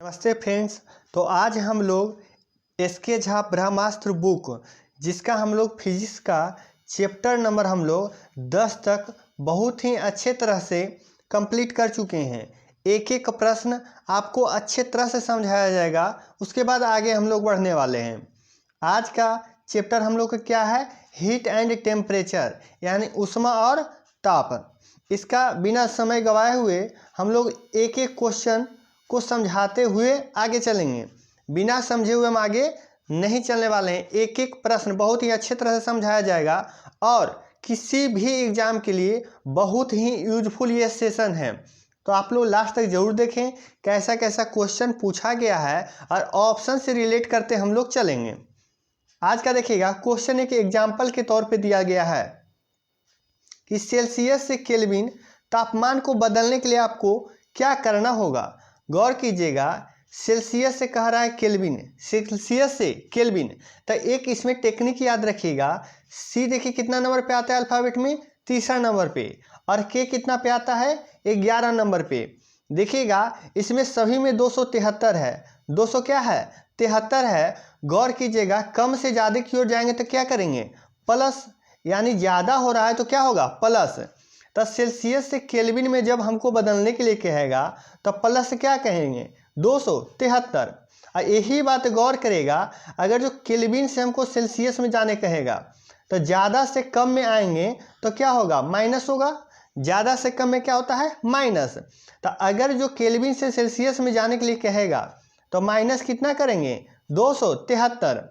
नमस्ते फ्रेंड्स। तो आज हम लोग एसके झा ब्रह्मास्त्र बुक जिसका हम लोग फिजिक्स का चैप्टर नंबर हम लोग 10 तक बहुत ही अच्छे तरह से कंप्लीट कर चुके हैं। एक एक प्रश्न आपको अच्छे तरह से समझाया जाएगा, उसके बाद आगे हम लोग बढ़ने वाले हैं। आज का चैप्टर हम लोग का क्या है? हीट एंड टेम्परेचर, यानी ऊष्मा और ताप। इसका बिना समय गवाए हुए हम लोग एक एक क्वेश्चन को समझाते हुए आगे चलेंगे। बिना समझे हुए हम आगे नहीं चलने वाले हैं। एक एक प्रश्न बहुत ही अच्छे तरह से समझाया जाएगा और किसी भी एग्जाम के लिए बहुत ही यूजफुल ये सेशन है। तो आप लोग लास्ट तक जरूर देखें कैसा कैसा क्वेश्चन पूछा गया है और ऑप्शन से रिलेट करते हम लोग चलेंगे। आज का देखिएगा क्वेश्चन एक एग्जाम्पल के तौर पे दिया गया है कि सेल्सियस से केल्विन तापमान को बदलने के लिए आपको क्या करना होगा। गौर कीजिएगा, सेल्सियस से कह रहा है केल्विन, सेल्सियस से केल्विन। तो एक इसमें टेक्निक याद रखिएगा। सी देखिए कितना नंबर पे आता है अल्फाबेट में? तीसरा नंबर पे। और के कितना पे आता है? 11 नंबर पे। देखिएगा इसमें सभी में 273 है। 200 क्या है? 73 है। गौर कीजिएगा, कम से ज़्यादा की ओर जाएंगे तो क्या करेंगे? प्लस, यानी ज़्यादा हो रहा है तो क्या होगा? प्लस। तो सेल्सियस से केल्विन में जब हमको बदलने के लिए कहेगा तो प्लस क्या कहेंगे? 273। और यही बात गौर करेगा, अगर जो केल्विन से हमको सेल्सियस में जाने कहेगा तो ज़्यादा से कम में आएंगे तो क्या होगा? माइनस होगा। ज़्यादा से कम में क्या होता है? माइनस। तो अगर जो केल्विन से सेल्सियस में जाने के लिए कहेगा तो माइनस कितना करेंगे? 273।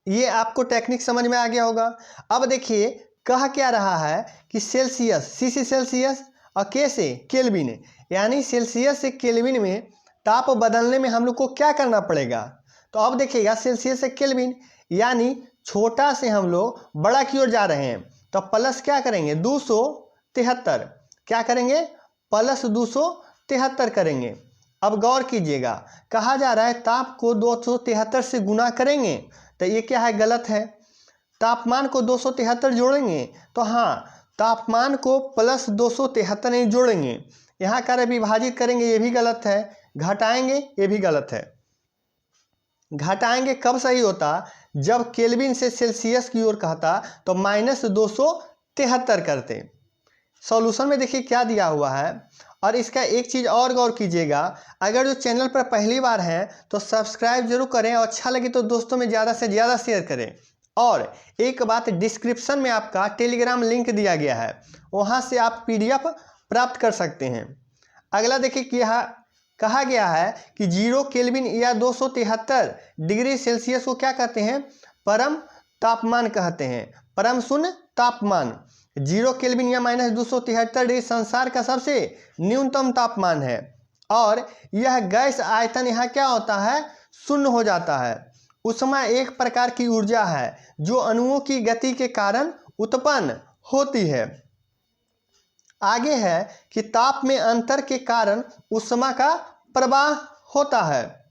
ये आपको टेक्निक समझ में आ गया होगा। अब देखिए कह क्या रहा है कि सेल्सियस, सी से सेल्सियस और के से केल्विन, यानी सेल्सियस से केल्विन में ताप बदलने में हम लोग को क्या करना पड़ेगा। तो अब देखिएगा सेल्सियस से केल्विन यानी छोटा से हम लोग बड़ा की ओर जा रहे हैं तो प्लस क्या करेंगे? 273। क्या करेंगे? प्लस 273 करेंगे। अब गौर कीजिएगा, कहा जा रहा है ताप को 273 से गुना करेंगे, तो ये क्या है? गलत है। तापमान को 273 जोड़ेंगे तो हाँ, तापमान को प्लस 273 नहीं जोड़ेंगे। यहाँ कार्य विभाजित करेंगे, ये भी गलत है। घटाएंगे, ये भी गलत है। घटाएंगे कब सही होता? जब केल्विन से सेल्सियस की ओर कहता तो माइनस 273 करते। सॉल्यूशन में देखिए क्या दिया हुआ है। और इसका एक चीज़ और गौर कीजिएगा, अगर जो चैनल पर पहली बार हैं तो सब्सक्राइब जरूर करें और अच्छा लगे तो दोस्तों में ज़्यादा से ज़्यादा शेयर करें। और एक बात, डिस्क्रिप्शन में आपका टेलीग्राम लिंक दिया गया है, वहाँ से आप PDF प्राप्त कर सकते हैं। अगला देखिए कि यहाँ कहा गया है कि 0 केल्विन या 273 डिग्री सेल्सियस को क्या कहते हैं? परम तापमान कहते हैं। परम शून्य तापमान। 0 केल्विन या माइनस 273 डिग्री संसार का सबसे न्यूनतम तापमान है। और यह गैस आयतन यहाँ क्या होता है? शून्य हो जाता है। ऊष्मा एक प्रकार की ऊर्जा है जो अणुओं की गति के कारण उत्पन्न होती है। आगे है कि ताप में अंतर के कारण ऊष्मा का प्रवाह होता है।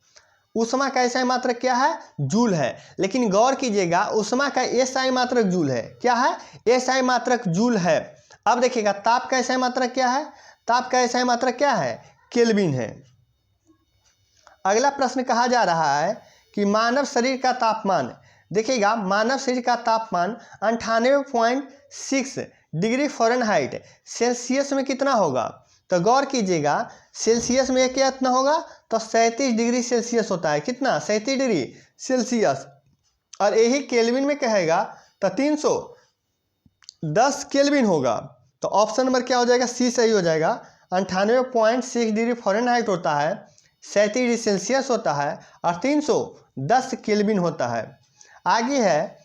ऊष्मा का SI मात्रक क्या है? जूल है। लेकिन गौर कीजिएगा, ऊष्मा का SI मात्रक जूल है। क्या है? SI मात्रक जूल है। अब देखिएगा ताप का SI मात्रक क्या है? ताप का SI मात्रक क्या है? केल्विन है। अगला प्रश्न कहा जा रहा है कि मानव शरीर का तापमान, देखिएगा मानव शरीर का तापमान 98.6 डिग्री फ़ारेनहाइट सेल्सियस में कितना होगा? तो गौर कीजिएगा, सेल्सियस में क्या इतना होगा? तो 37 डिग्री सेल्सियस होता है। कितना? 37 डिग्री सेल्सियस। और यही केल्विन में कहेगा तो 310 केल्विन होगा। तो ऑप्शन नंबर क्या हो जाएगा? सी सही हो जाएगा। 98.6 डिग्री फ़ारेनहाइट होता है, 37 डिग्री सेल्सियस होता है और 310 केल्विन होता है। आगे है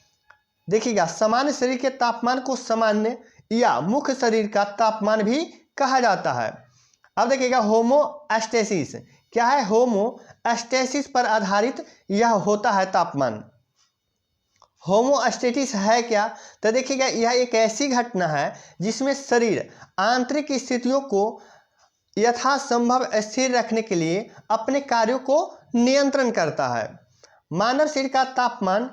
देखिएगा, सामान्य शरीर के तापमान को सामान्य या मुख्य शरीर का तापमान भी कहा जाता है। अब देखिएगा होमोस्टेसिस क्या है? होमोस्टेसिस पर आधारित यह होता है तापमान। होमोस्टेसिस है क्या? तो देखिएगा यह एक ऐसी घटना है जिसमें शरीर आंतरिक स्थितियों को यथासंभव स्थिर रखने के लिए अपने कार्यों को नियंत्रण करता है। मानव शरीर का तापमान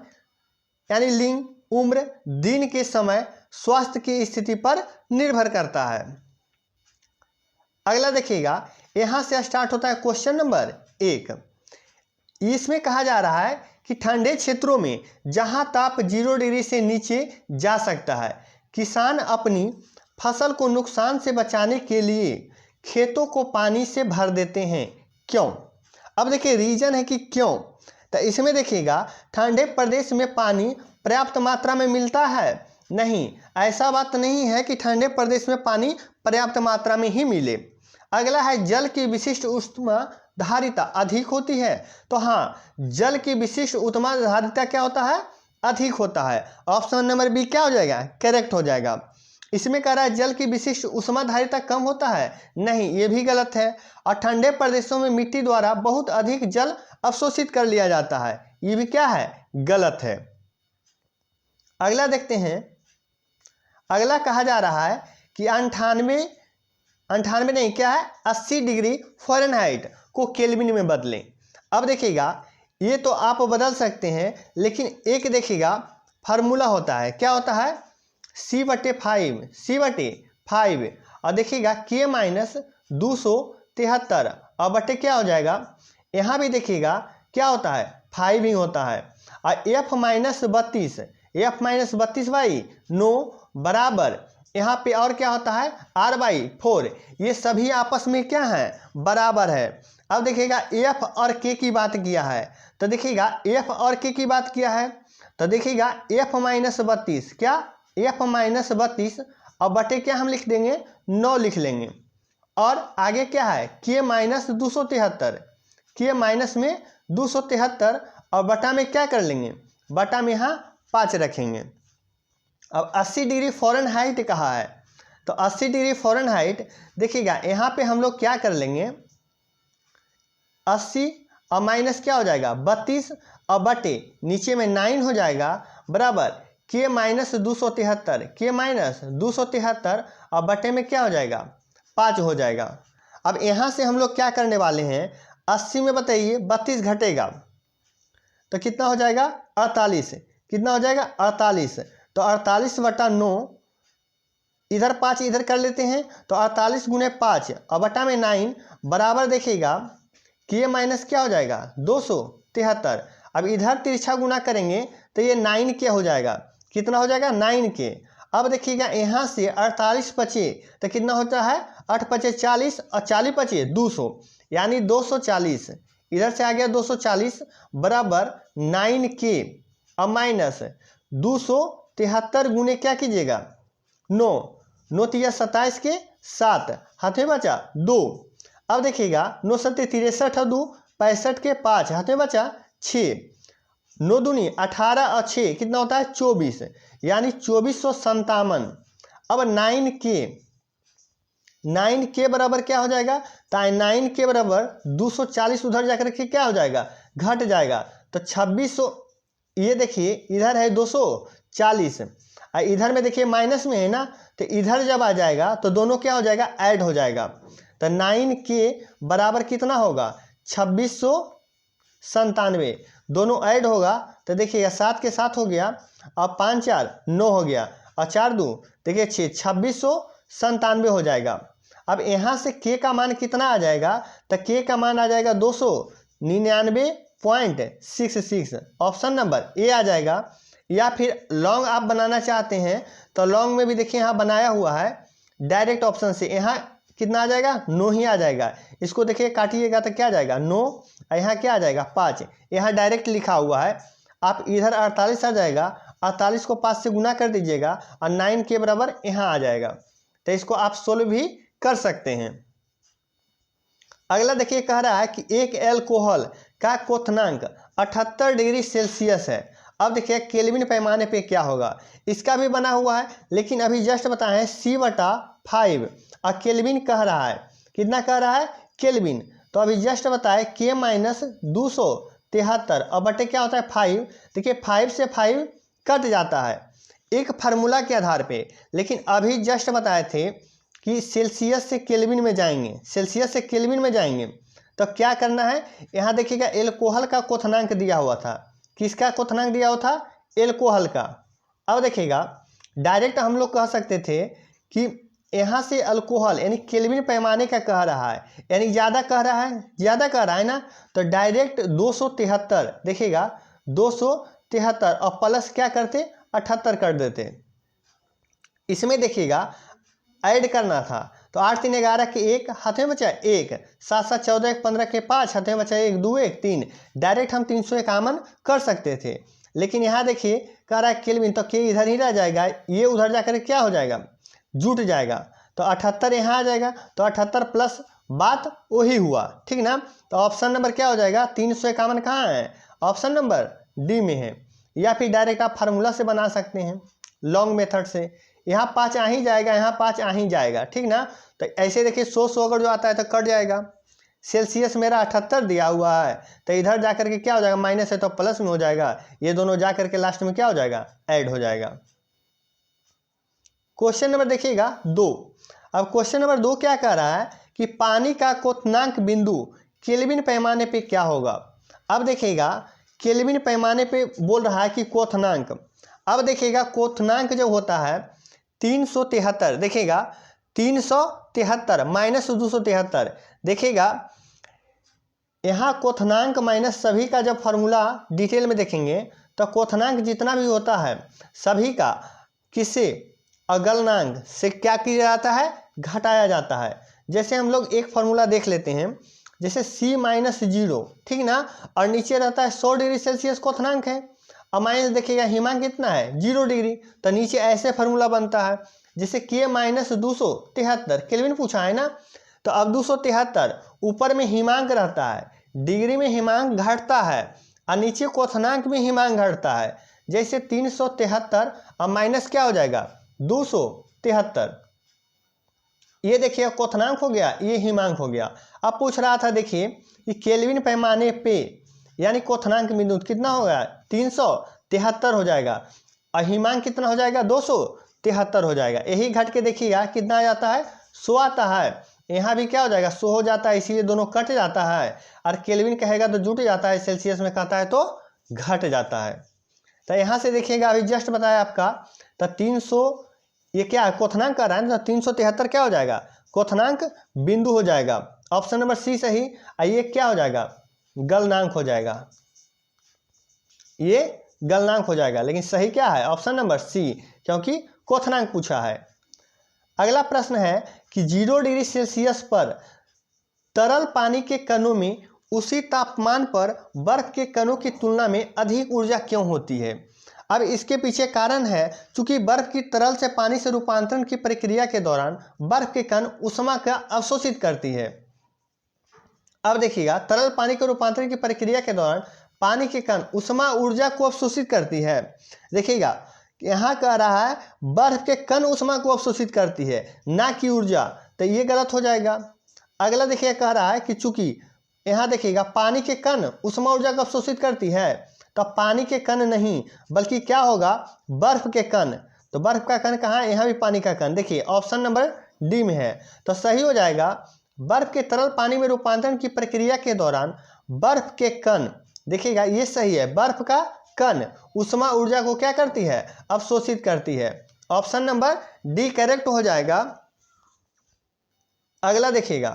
यानी लिंग, उम्र, दिन के समय, स्वास्थ्य की स्थिति पर निर्भर करता है। अगला देखिएगा, यहाँ से स्टार्ट होता है क्वेश्चन नंबर 1। इसमें कहा जा रहा है कि ठंडे क्षेत्रों में जहाँ ताप 0 डिग्री से नीचे जा सकता है, किसान अपनी फसल को नुकसान से बचाने के लिए खेतों को पानी से भर देते हैं, क्यों? अब देखिए रीजन है कि क्यों। तो इसमें देखिएगा ठंडे प्रदेश में पानी पर्याप्त मात्रा में मिलता है, नहीं, ऐसा बात नहीं है कि ठंडे प्रदेश में पानी पर्याप्त मात्रा में ही मिले। अगला है जल की विशिष्ट ऊष्मा धारिता अधिक होती है। तो हाँ, जल की विशिष्ट ऊष्मा धारिता क्या होता है? अधिक होता है। ऑप्शन नंबर बी क्या हो जाएगा? करेक्ट हो जाएगा। इसमें कह रहा है जल की विशिष्ट ऊष्मा धारिता कम होता है, नहीं, ये भी गलत है। और ठंडे प्रदेशों में मिट्टी द्वारा बहुत अधिक जल अवशोषित कर लिया जाता है, ये भी क्या है? गलत है। अगला देखते हैं। अगला कहा जा रहा है कि 98 नहीं, क्या है? 80 डिग्री फ़ारेनहाइट को केल्विन में बदलें। अब देखिएगा ये तो आप बदल सकते हैं, लेकिन एक देखिएगा फार्मूला होता है, क्या होता है? C/5 और देखिएगा K माइनस 273 और बटे क्या हो जाएगा? यहाँ भी देखिएगा क्या होता है? 5 ही होता है। और F-32 बाई 9 बराबर यहाँ पे और क्या होता है? R/4। ये सभी आपस में क्या है? बराबर है। अब देखिएगा F और K की बात किया है, तो देखिएगा F और K की बात किया है, तो देखिएगा F-32 क्या? F-32 और बटे क्या हम लिख देंगे? 9 लिख लेंगे। और आगे क्या है? K माइनस 273, K माइनस में 273 और बटा में क्या कर लेंगे? बटा में यहाँ 5 रखेंगे। अब 80 डिग्री फ़ारेनहाइट कहा है, तो 80 डिग्री फ़ारेनहाइट देखिएगा यहाँ पे हम लोग क्या कर लेंगे? 80 और माइनस क्या हो जाएगा? 32 और बटे नीचे में 9 हो जाएगा बराबर K माइनस 273 और बटे में क्या हो जाएगा? 5 हो जाएगा। अब यहाँ से हम लोग क्या करने वाले हैं? 80 में बताइए 32 घटेगा तो कितना हो जाएगा? 48। कितना हो जाएगा? 48। तो 48/9, इधर 5 इधर कर लेते हैं, तो 48 गुने 5 और बटा में 9 बराबर देखिएगा K माइनस क्या हो जाएगा? 273। अब इधर तिरछा गुना करेंगे तो ये 9K हो जाएगा। कितना हो जाएगा? 9K। अब देखिएगा यहाँ से 48 बचे तो कितना होता है? 8 पचे 40 और 40 बचे 200, यानी 240। इधर से आ गया 240 बराबर 9K और माइनस 273 गुने क्या कीजिएगा? 9, 9 तिया 27 के 7, हाथ में बचा 2। अब देखिएगा 9 सत्ते 63 और 2 65 के 5, हाथ में बचा 6, 9 दूनी 18 और 6 कितना होता है? 24, यानी 2457। अब 9K बराबर क्या हो जाएगा? तो 9K बराबर 240 उधर जाकर के क्या हो जाएगा? घट जाएगा। तो 2600, ये देखिए इधर है 240 और इधर में देखिए माइनस में है ना, तो इधर जब आ जाएगा तो दोनों क्या हो जाएगा? ऐड हो जाएगा। तो 9K बराबर कितना होगा? 2697। दोनों ऐड होगा तो देखिएगा 7 के 7 हो गया और 5 4 9 हो गया और 4 2 देखिए 6, 2697 हो जाएगा। अब यहाँ से K का मान कितना आ जाएगा? तो K का मान आ जाएगा 299.66। ऑप्शन नंबर ए आ जाएगा। या फिर लॉन्ग आप बनाना चाहते हैं तो लॉन्ग में भी देखिए यहाँ बनाया हुआ है डायरेक्ट ऑप्शन से, यहाँ कितना आ जाएगा? 9 ही आ जाएगा। इसको देखिए काटिएगा तो क्या आ जाएगा? 9 और यहाँ क्या आ जाएगा? 5। यहाँ डायरेक्ट लिखा हुआ है, आप इधर 48 आ जाएगा, 48 को 5 से गुना कर दीजिएगा और 9K बराबर यहाँ आ जाएगा। तो इसको आप सोल्व भी कर सकते हैं। अगला देखिए कह रहा है कि एक एल्कोहल का क्वथनांक 78 डिग्री सेल्सियस है। अब देखिए केल्विन पैमाने पे क्या होगा? इसका भी बना हुआ है, लेकिन अभी जस्ट बताएं C/5 और केल्विन कह रहा है, कितना कह रहा है? केल्विन। तो अभी जस्ट बताए K माइनस 273 और बटे क्या होता है? 5। देखिए 5 से 5 कट जाता है एक फार्मूला के आधार पे, लेकिन अभी जस्ट बताए थे कि सेल्सियस से केल्विन में जाएंगे, सेल्सियस से केल्विन में जाएंगे तो क्या करना है? यहाँ देखिएगा एल्कोहल का क्वथनांक दिया हुआ था। किसका क्वथनांक दिया हुआ था? एल्कोहल का। अब देखिएगा डायरेक्ट हम लोग कह सकते थे कि यहाँ से अल्कोहल यानी केल्विन पैमाने का कह रहा है, यानी ज़्यादा कह रहा है ना, तो डायरेक्ट 273 देखिएगा 273 और प्लस क्या करते 78 कर देते। इसमें देखिएगा ऐड करना था तो 8 3 11 के 1 हाथ में बचा 1, 7 7 14 1 15 के 5 हाथ में बचा 1 2 1 3, डायरेक्ट हम 351 कर सकते थे। लेकिन यहाँ देखिए कह रहा है केल्विन, तो के इधर ही रह जाएगा, ये उधर जाकर क्या हो जाएगा जुट जाएगा, तो 78 यहाँ आ जाएगा, तो 78 प्लस बात वही हुआ, ठीक ना। तो ऑप्शन नंबर क्या हो जाएगा 351 कहाँ है, ऑप्शन नंबर डी में है। या फिर डायरेक्ट आप फार्मूला से बना सकते हैं लॉन्ग मेथड से, यहाँ 5 आ ही जाएगा, यहाँ 5 आ ही जाएगा, ठीक ना। तो ऐसे देखिए 100 अगर जो आता है तो कट जाएगा। सेल्सियस मेरा 78 दिया हुआ है, तो इधर जाकर के क्या हो जाएगा माइनस है तो प्लस में हो जाएगा, ये दोनों जाकर के लास्ट में क्या हो जाएगा ऐड हो जाएगा। क्वेश्चन नंबर देखिएगा 2। अब क्वेश्चन नंबर 2 क्या कह रहा है कि पानी का क्वथनांक बिंदु केल्विन पैमाने पे क्या होगा। अब देखिएगा केल्विन पैमाने पे बोल रहा है कि क्वथनांक। अब देखिएगा क्वथनांक जो होता है 373, देखिएगा 373 माइनस 273, देखिएगा यहाँ क्वथनांक माइनस सभी का जब फॉर्मूला डिटेल में देखेंगे तो क्वथनांक जितना भी होता है सभी का किससे अगलनांक से क्या किया जाता है घटाया जाता है। जैसे हम लोग एक फार्मूला देख लेते हैं, जैसे C-0, ठीक ना, और नीचे रहता है 100 डिग्री सेल्सियस क्वथनांक है, और माइनस देखिएगा हिमांक कितना है 0 डिग्री, तो नीचे ऐसे फार्मूला बनता है जैसे K-273 केल्विन पूछा है ना, तो अब 273 ऊपर में हिमांक रहता है, डिग्री में हिमांक घटता है और नीचे क्वथनांक में हिमांक घटता है। जैसे 373 और माइनस क्या हो जाएगा 273, ये देखिए क्वथनांक हो गया, ये हिमांक हो गया। अब पूछ रहा था देखिए कि केल्विन पैमाने पे यानी क्वथनांक बिंदु कितना होगा 373 हो जाएगा और हिमांक कितना हो जाएगा 273 हो जाएगा। यही घट के देखिएगा कितना आ जाता है 100 आता है, यहाँ भी क्या हो जाएगा 100 हो जाता है, इसीलिए दोनों कट जाता है, और केल्विन कहेगा तो जुट जाता है, सेल्सियस में कहता है तो घट जाता है। तो यहाँ से देखिएगा अभी जस्ट बताया आपका, तो 300 ये क्या है क्वथनांक कर रहा है, तो 373 क्या हो जाएगा क्वथनांक बिंदु हो जाएगा, ऑप्शन नंबर सी सही। ये क्या हो जाएगा गलनांक हो जाएगा, ये गलनांक हो जाएगा, लेकिन सही क्या है ऑप्शन नंबर सी, क्योंकि क्वथनांक पूछा है। अगला प्रश्न है कि 0 डिग्री सेल्सियस पर तरल पानी के कणों में उसी तापमान पर बर्फ के कणों की तुलना में अधिक ऊर्जा क्यों होती है। अब इसके पीछे कारण है चूंकि बर्फ की तरल से पानी से रूपांतरण की प्रक्रिया के दौरान बर्फ के कण ऊष्मा का अवशोषित करती है। अब देखिएगा तरल पानी के रूपांतरण की प्रक्रिया के दौरान पानी के कण ऊष्मा ऊर्जा को अवशोषित करती है। देखिएगा यहाँ कह रहा है बर्फ के कण ऊष्मा को अवशोषित करती है ना कि ऊर्जा, तो ये गलत हो जाएगा। अगला देखिए कह रहा है कि चूंकि यहाँ देखिएगा पानी के कण ऊष्मा ऊर्जा को अवशोषित करती है, तो पानी के कण नहीं बल्कि क्या होगा बर्फ के कण, तो बर्फ का कण कहाँ है यहाँ भी पानी का कण, देखिए ऑप्शन नंबर डी में है, तो सही हो जाएगा। बर्फ के तरल पानी में रूपांतरण की प्रक्रिया के दौरान बर्फ के कण, देखिएगा ये सही है, बर्फ का कण ऊष्मा ऊर्जा को क्या करती है अवशोषित करती है, ऑप्शन नंबर डी करेक्ट हो जाएगा। अगला देखिएगा,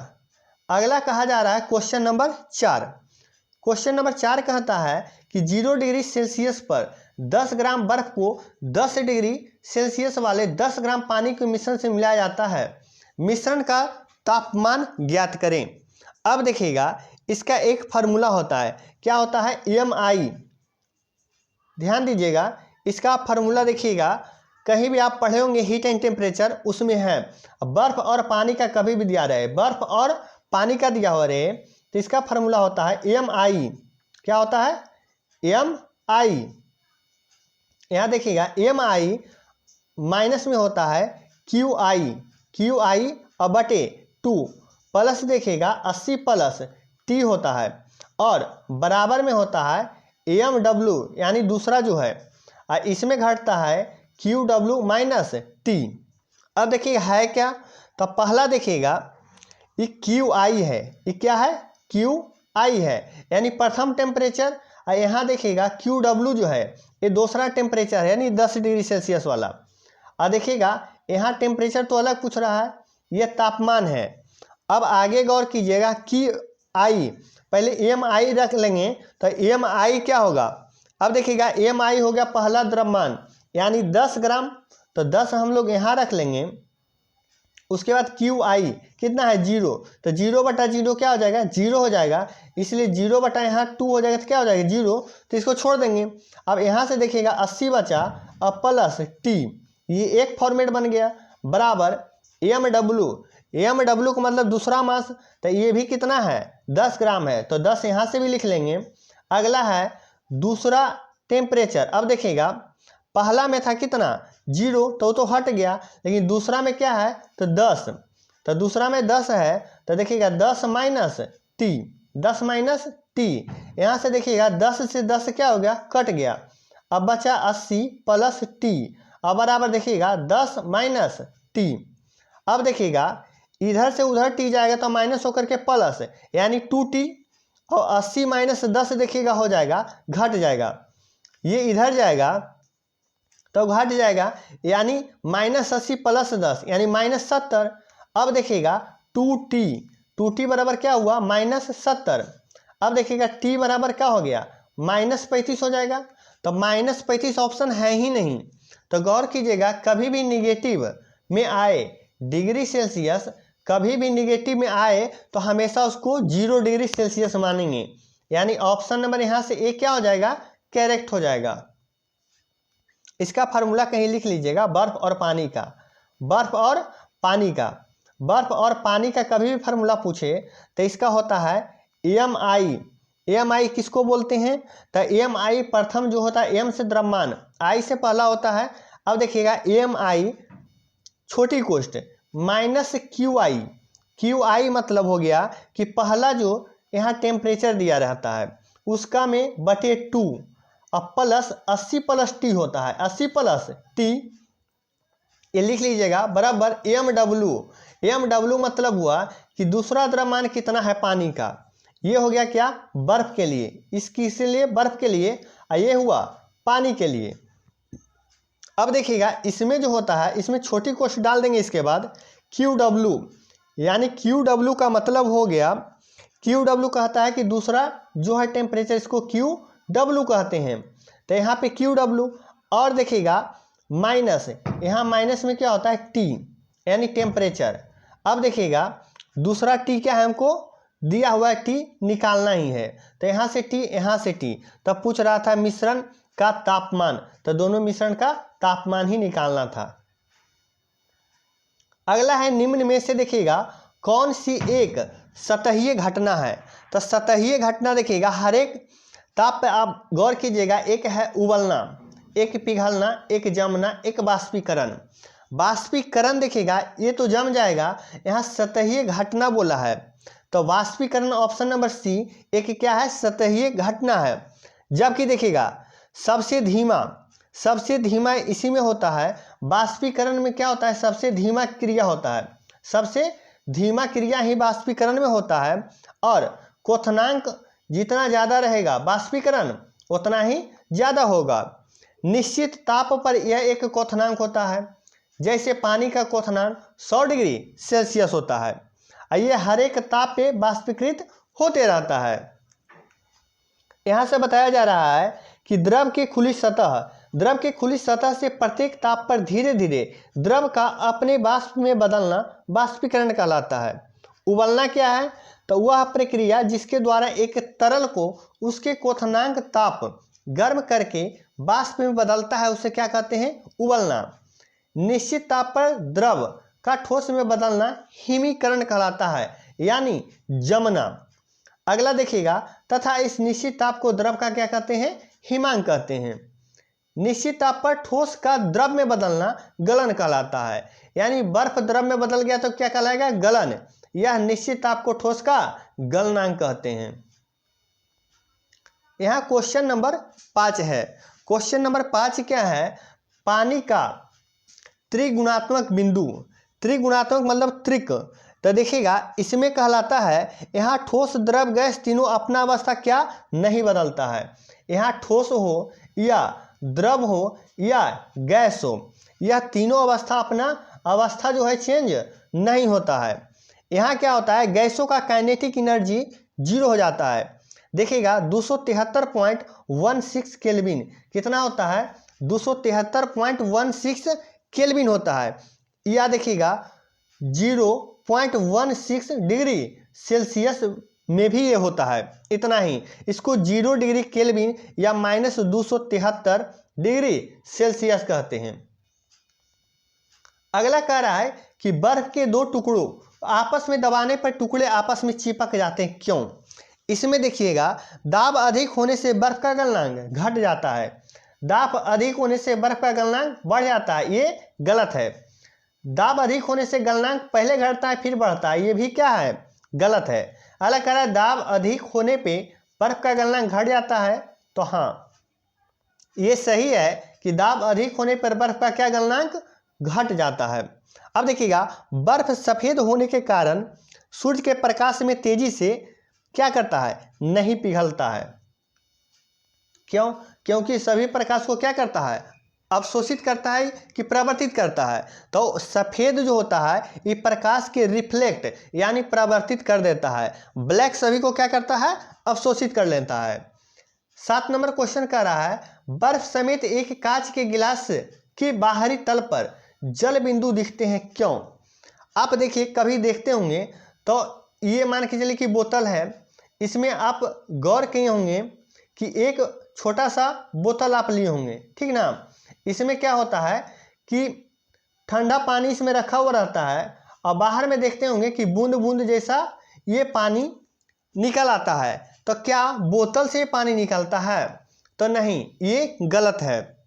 अगला कहा जा रहा है क्वेश्चन नंबर 4। क्वेश्चन नंबर 4 कहता है कि 0 डिग्री सेल्सियस पर 10 ग्राम बर्फ को 10 डिग्री सेल्सियस वाले 10 ग्राम पानी के मिश्रण से मिलाया जाता है, मिश्रण का तापमान ज्ञात करें। अब देखिएगा इसका एक फार्मूला होता है, क्या होता है EMI, ध्यान दीजिएगा इसका फार्मूला देखिएगा कहीं भी आप पढ़े होंगे हीट एंड टेम्परेचर उसमें है, बर्फ और पानी का कभी भी दिया रहे, बर्फ और पानी का दिया हुआ रहे, तो इसका फार्मूला होता है EMI, क्या होता है EMI। यहाँ देखिएगा EMI माइनस में होता है QI और बटे 2 प्लस देखिएगा 80 प्लस T होता है, और बराबर में होता है AMW यानी दूसरा जो है, और इसमें घटता है QW माइनस T। अब देखिए है क्या, तो पहला देखिएगा ये QI है, ये क्या है QI है यानी प्रथम टेम्परेचर, और यहाँ देखिएगा QW जो है ये दूसरा टेम्परेचर है यानी 10 डिग्री सेल्सियस वाला, और देखिएगा यहाँ टेम्परेचर तो अलग पूछ रहा है, ये तापमान है। अब आगे गौर कीजिएगा कि आई, पहले एम आई रख लेंगे तो एम आई क्या होगा। अब देखिएगा एम आई हो गया पहला द्रव्यमान यानी 10 ग्राम, तो 10 हम लोग यहाँ रख लेंगे। उसके बाद क्यू आई कितना है 0, तो 0/0 क्या हो जाएगा 0 हो जाएगा, इसलिए 0 बटा यहाँ 2 हो जाएगा तो क्या हो जाएगा 0, तो इसको छोड़ देंगे। अब यहाँ से देखिएगा 80 बचा अब प्लस टी, ये एक फॉर्मेट बन गया बराबर एम डब्ल्यू का मतलब दूसरा मास, तो ये भी कितना है 10 ग्राम है, तो 10 यहाँ से भी लिख लेंगे। अगला है दूसरा टेम्परेचर। अब देखिएगा पहला में था कितना 0, तो हट गया, लेकिन दूसरा में क्या है तो 10, तो दूसरा में 10 है, तो देखिएगा 10 माइनस टी, 10 माइनस टी, यहाँ से देखिएगा 10 से 10 क्या हो गया कट गया, अब बचा 80 प्लस टी, अब बराबर देखिएगा 10 माइनस टी। अब देखिएगा इधर से उधर टी जाएगा तो माइनस होकर के प्लस यानी 2t, और 80 माइनस 10 देखिएगा हो जाएगा घट जाएगा, ये इधर जाएगा तो घट जाएगा यानी -80 प्लस 10 यानी -70। अब देखिएगा 2t बराबर क्या हुआ -70। अब देखिएगा t बराबर क्या हो गया -35 हो जाएगा, तो -35 ऑप्शन है ही नहीं। तो गौर कीजिएगा कभी भी निगेटिव में आए डिग्री सेल्सियस, कभी भी निगेटिव में आए तो हमेशा उसको 0 डिग्री सेल्सियस मानेंगे, यानी ऑप्शन नंबर यहाँ से ए क्या हो जाएगा करेक्ट हो जाएगा। इसका फार्मूला कहीं लिख लीजिएगा, बर्फ और पानी का, बर्फ और पानी का कभी भी फार्मूला पूछे तो इसका होता है एम आई किसको बोलते हैं, तो एम आई प्रथम जो होता है एम से द्रव्यमान, आई से पहला होता है। अब देखिएगा एम आई छोटी कोष्ट माइनस क्यू आई मतलब हो गया कि पहला जो यहाँ टेम्परेचर दिया रहता है उसका में बटे 2, अब प्लस 80 प्लस टी होता है, 80 प्लस टी, ये लिख लीजिएगा बराबर एम डब्ल्यू मतलब हुआ कि दूसरा द्रव्यमान कितना है पानी का, ये हो गया क्या बर्फ के लिए, इसके लिए बर्फ के लिए, और ये हुआ पानी के लिए। अब देखिएगा इसमें जो होता है इसमें छोटी कोष्ठ डाल देंगे, इसके बाद क्यू डब्ल्यू, यानी क्यू डब्ल्यू का मतलब हो गया, क्यू डब्ल्यू कहता है कि दूसरा जो है टेम्परेचर इसको क्यू डब्ल्यू कहते हैं, तो यहाँ पे क्यू डब्ल्यू, और देखिएगा माइनस, यहाँ माइनस में क्या होता है टी यानी टेम्परेचर। अब देखिएगा दूसरा टी क्या है हमको दिया हुआ है टी निकालना ही है, तो यहाँ से टी यहाँ से टी, तब पूछ रहा था मिश्रण का तापमान, तो दोनों मिश्रण का तापमान ही निकालना था। अगला है निम्न में से देखिएगा कौन सी एक सतहीय घटना है, तो सतहीय घटना देखिएगा हर एक ताप पे आप गौर कीजिएगा, एक है उबलना, एक पिघलना, एक जमना, एक बाष्पीकरण। बाष्पीकरण देखिएगा ये तो जम जाएगा, यहाँ सतहीय घटना बोला है, तो बाष्पीकरण ऑप्शन नंबर सी एक क्या है सतहीय घटना है। जबकि देखिएगा सबसे धीमा इसी में होता है, बाष्पीकरण में क्या होता है सबसे धीमा क्रिया होता है, सबसे धीमा क्रिया ही बाष्पीकरण में होता है, और क्वथनांक जितना ज़्यादा रहेगा बाष्पीकरण उतना ही ज़्यादा होगा। निश्चित ताप पर यह एक क्वथनांक होता है, जैसे पानी का क्वथनांक 100 डिग्री सेल्सियस होता है, ये हर एक ताप पे बाष्पीकृत होते रहता है। यहाँ से बताया जा रहा है कि द्रव की खुली सतह से प्रत्येक ताप पर धीरे धीरे द्रव का अपने वाष्प में बदलना बाष्पीकरण कहलाता है। उबलना क्या है, तो वह प्रक्रिया जिसके द्वारा एक तरल को उसके क्वथनांक ताप गर्म करके वाष्प में बदलता है उसे क्या कहते हैं उबलना। निश्चित ताप पर द्रव का ठोस में बदलना हिमीकरण कहलाता है यानी जमना। अगला देखिएगा तथा इस निश्चित ताप को द्रव का क्या कहते हैं हिमांक कहते हैं। निश्चित ताप पर ठोस का द्रव में बदलना गलन कहलाता है, यानी बर्फ द्रव में बदल गया तो क्या कहलाएगा गलन, यह निश्चित ताप को ठोस का गलनांक कहते हैं। यहाँ क्वेश्चन नंबर 5 है। क्वेश्चन नंबर 5 क्या है, पानी का त्रिगुणात्मक बिंदु, त्रिगुणात्मक मतलब त्रिक, तो देखिएगा इसमें कहलाता है यहाँ ठोस द्रव गैस तीनों अपना अवस्था क्या नहीं बदलता है। यहाँ ठोस हो या द्रव हो या गैस हो, यह तीनों अवस्था अपना अवस्था जो है चेंज नहीं होता है। यहाँ क्या होता है, गैसों का काइनेटिक एनर्जी 0 हो जाता है। देखिएगा 273.16 केल्विन कितना होता है, 273.16 केल्विन होता है। या देखिएगा 0.16 डिग्री सेल्सियस में भी ये होता है, इतना ही। इसको 0 डिग्री केल्विन या -273 डिग्री सेल्सियस कहते हैं। अगला कह रहा है कि बर्फ के दो टुकड़ों आपस में दबाने पर टुकड़े आपस में चिपक जाते हैं, क्यों? इसमें देखिएगा दाब अधिक होने से बर्फ का गलनांक घट जाता है, दाब अधिक होने से बर्फ का गलनांक बढ़ जाता है, ये गलत है। दाब अधिक होने से गलनांक पहले घटता है फिर बढ़ता है, ये भी क्या है, गलत है। अगला कह रहा है दाब अधिक होने पे बर्फ का गलनांक घट जाता है, तो हाँ ये सही है कि दाब अधिक होने पर बर्फ का क्या गलनांक घट जाता है। अब देखिएगा बर्फ सफेद होने के कारण सूर्य के प्रकाश में तेजी से क्या करता है, नहीं पिघलता है। क्यों? क्योंकि सभी प्रकाश को क्या करता है, अवशोषित करता है कि प्रवर्तित करता है। तो सफेद जो होता है ये प्रकाश के रिफ्लेक्ट यानी प्रवर्तित कर देता है, ब्लैक सभी को क्या करता है, अवशोषित कर लेता है। 7 नंबर क्वेश्चन कह रहा है बर्फ समेत एक कांच के गिलास के बाहरी तल पर जल बिंदु दिखते हैं, क्यों? आप देखिए कभी देखते होंगे तो ये मान के चलिए कि बोतल है, इसमें आप गौर किए होंगे कि एक छोटा सा बोतल आप लिए होंगे, ठीक ना। इसमें क्या होता है कि ठंडा पानी इसमें रखा हुआ रहता है और बाहर में देखते होंगे कि बूंद बूंद जैसा ये पानी निकल आता है। तो क्या बोतल से पानी निकलता है? तो नहीं, ये गलत है।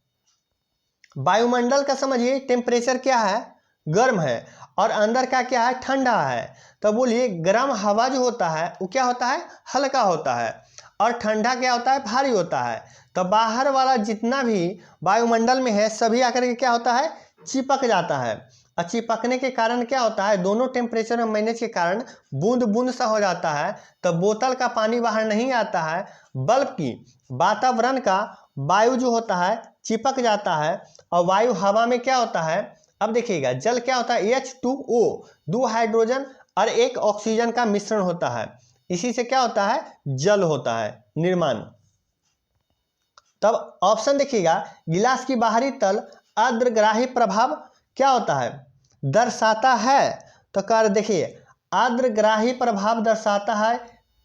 वायुमंडल का समझिए टेम्परेचर क्या है, गर्म है, और अंदर का क्या है, ठंडा है। तो बोलिए गर्म हवा जो होता है वो क्या होता है, हल्का होता है, और ठंडा क्या होता है, भारी होता है। तो बाहर वाला जितना भी वायुमंडल में है सभी आकर के क्या होता है, चिपक जाता है। और चिपकने के कारण क्या होता है, दोनों टेम्परेचर में मैनेज के कारण बूंद बूंद सा हो जाता है। तो बोतल का पानी बाहर नहीं आता है, बल्कि वातावरण का वायु जो होता है चिपक जाता है, और वायु हवा में क्या होता है, अब देखिएगा जल क्या होता है, H2O 2 हाइड्रोजन और 1 ऑक्सीजन का मिश्रण होता है, इसी से क्या होता है, जल होता है निर्माण। तब ऑप्शन देखिएगा गिलास की बाहरी तल आर्द्रग्राही प्रभाव क्या होता है, दर्शाता है। तो कर देखिए आर्द्रग्राही प्रभाव दर्शाता है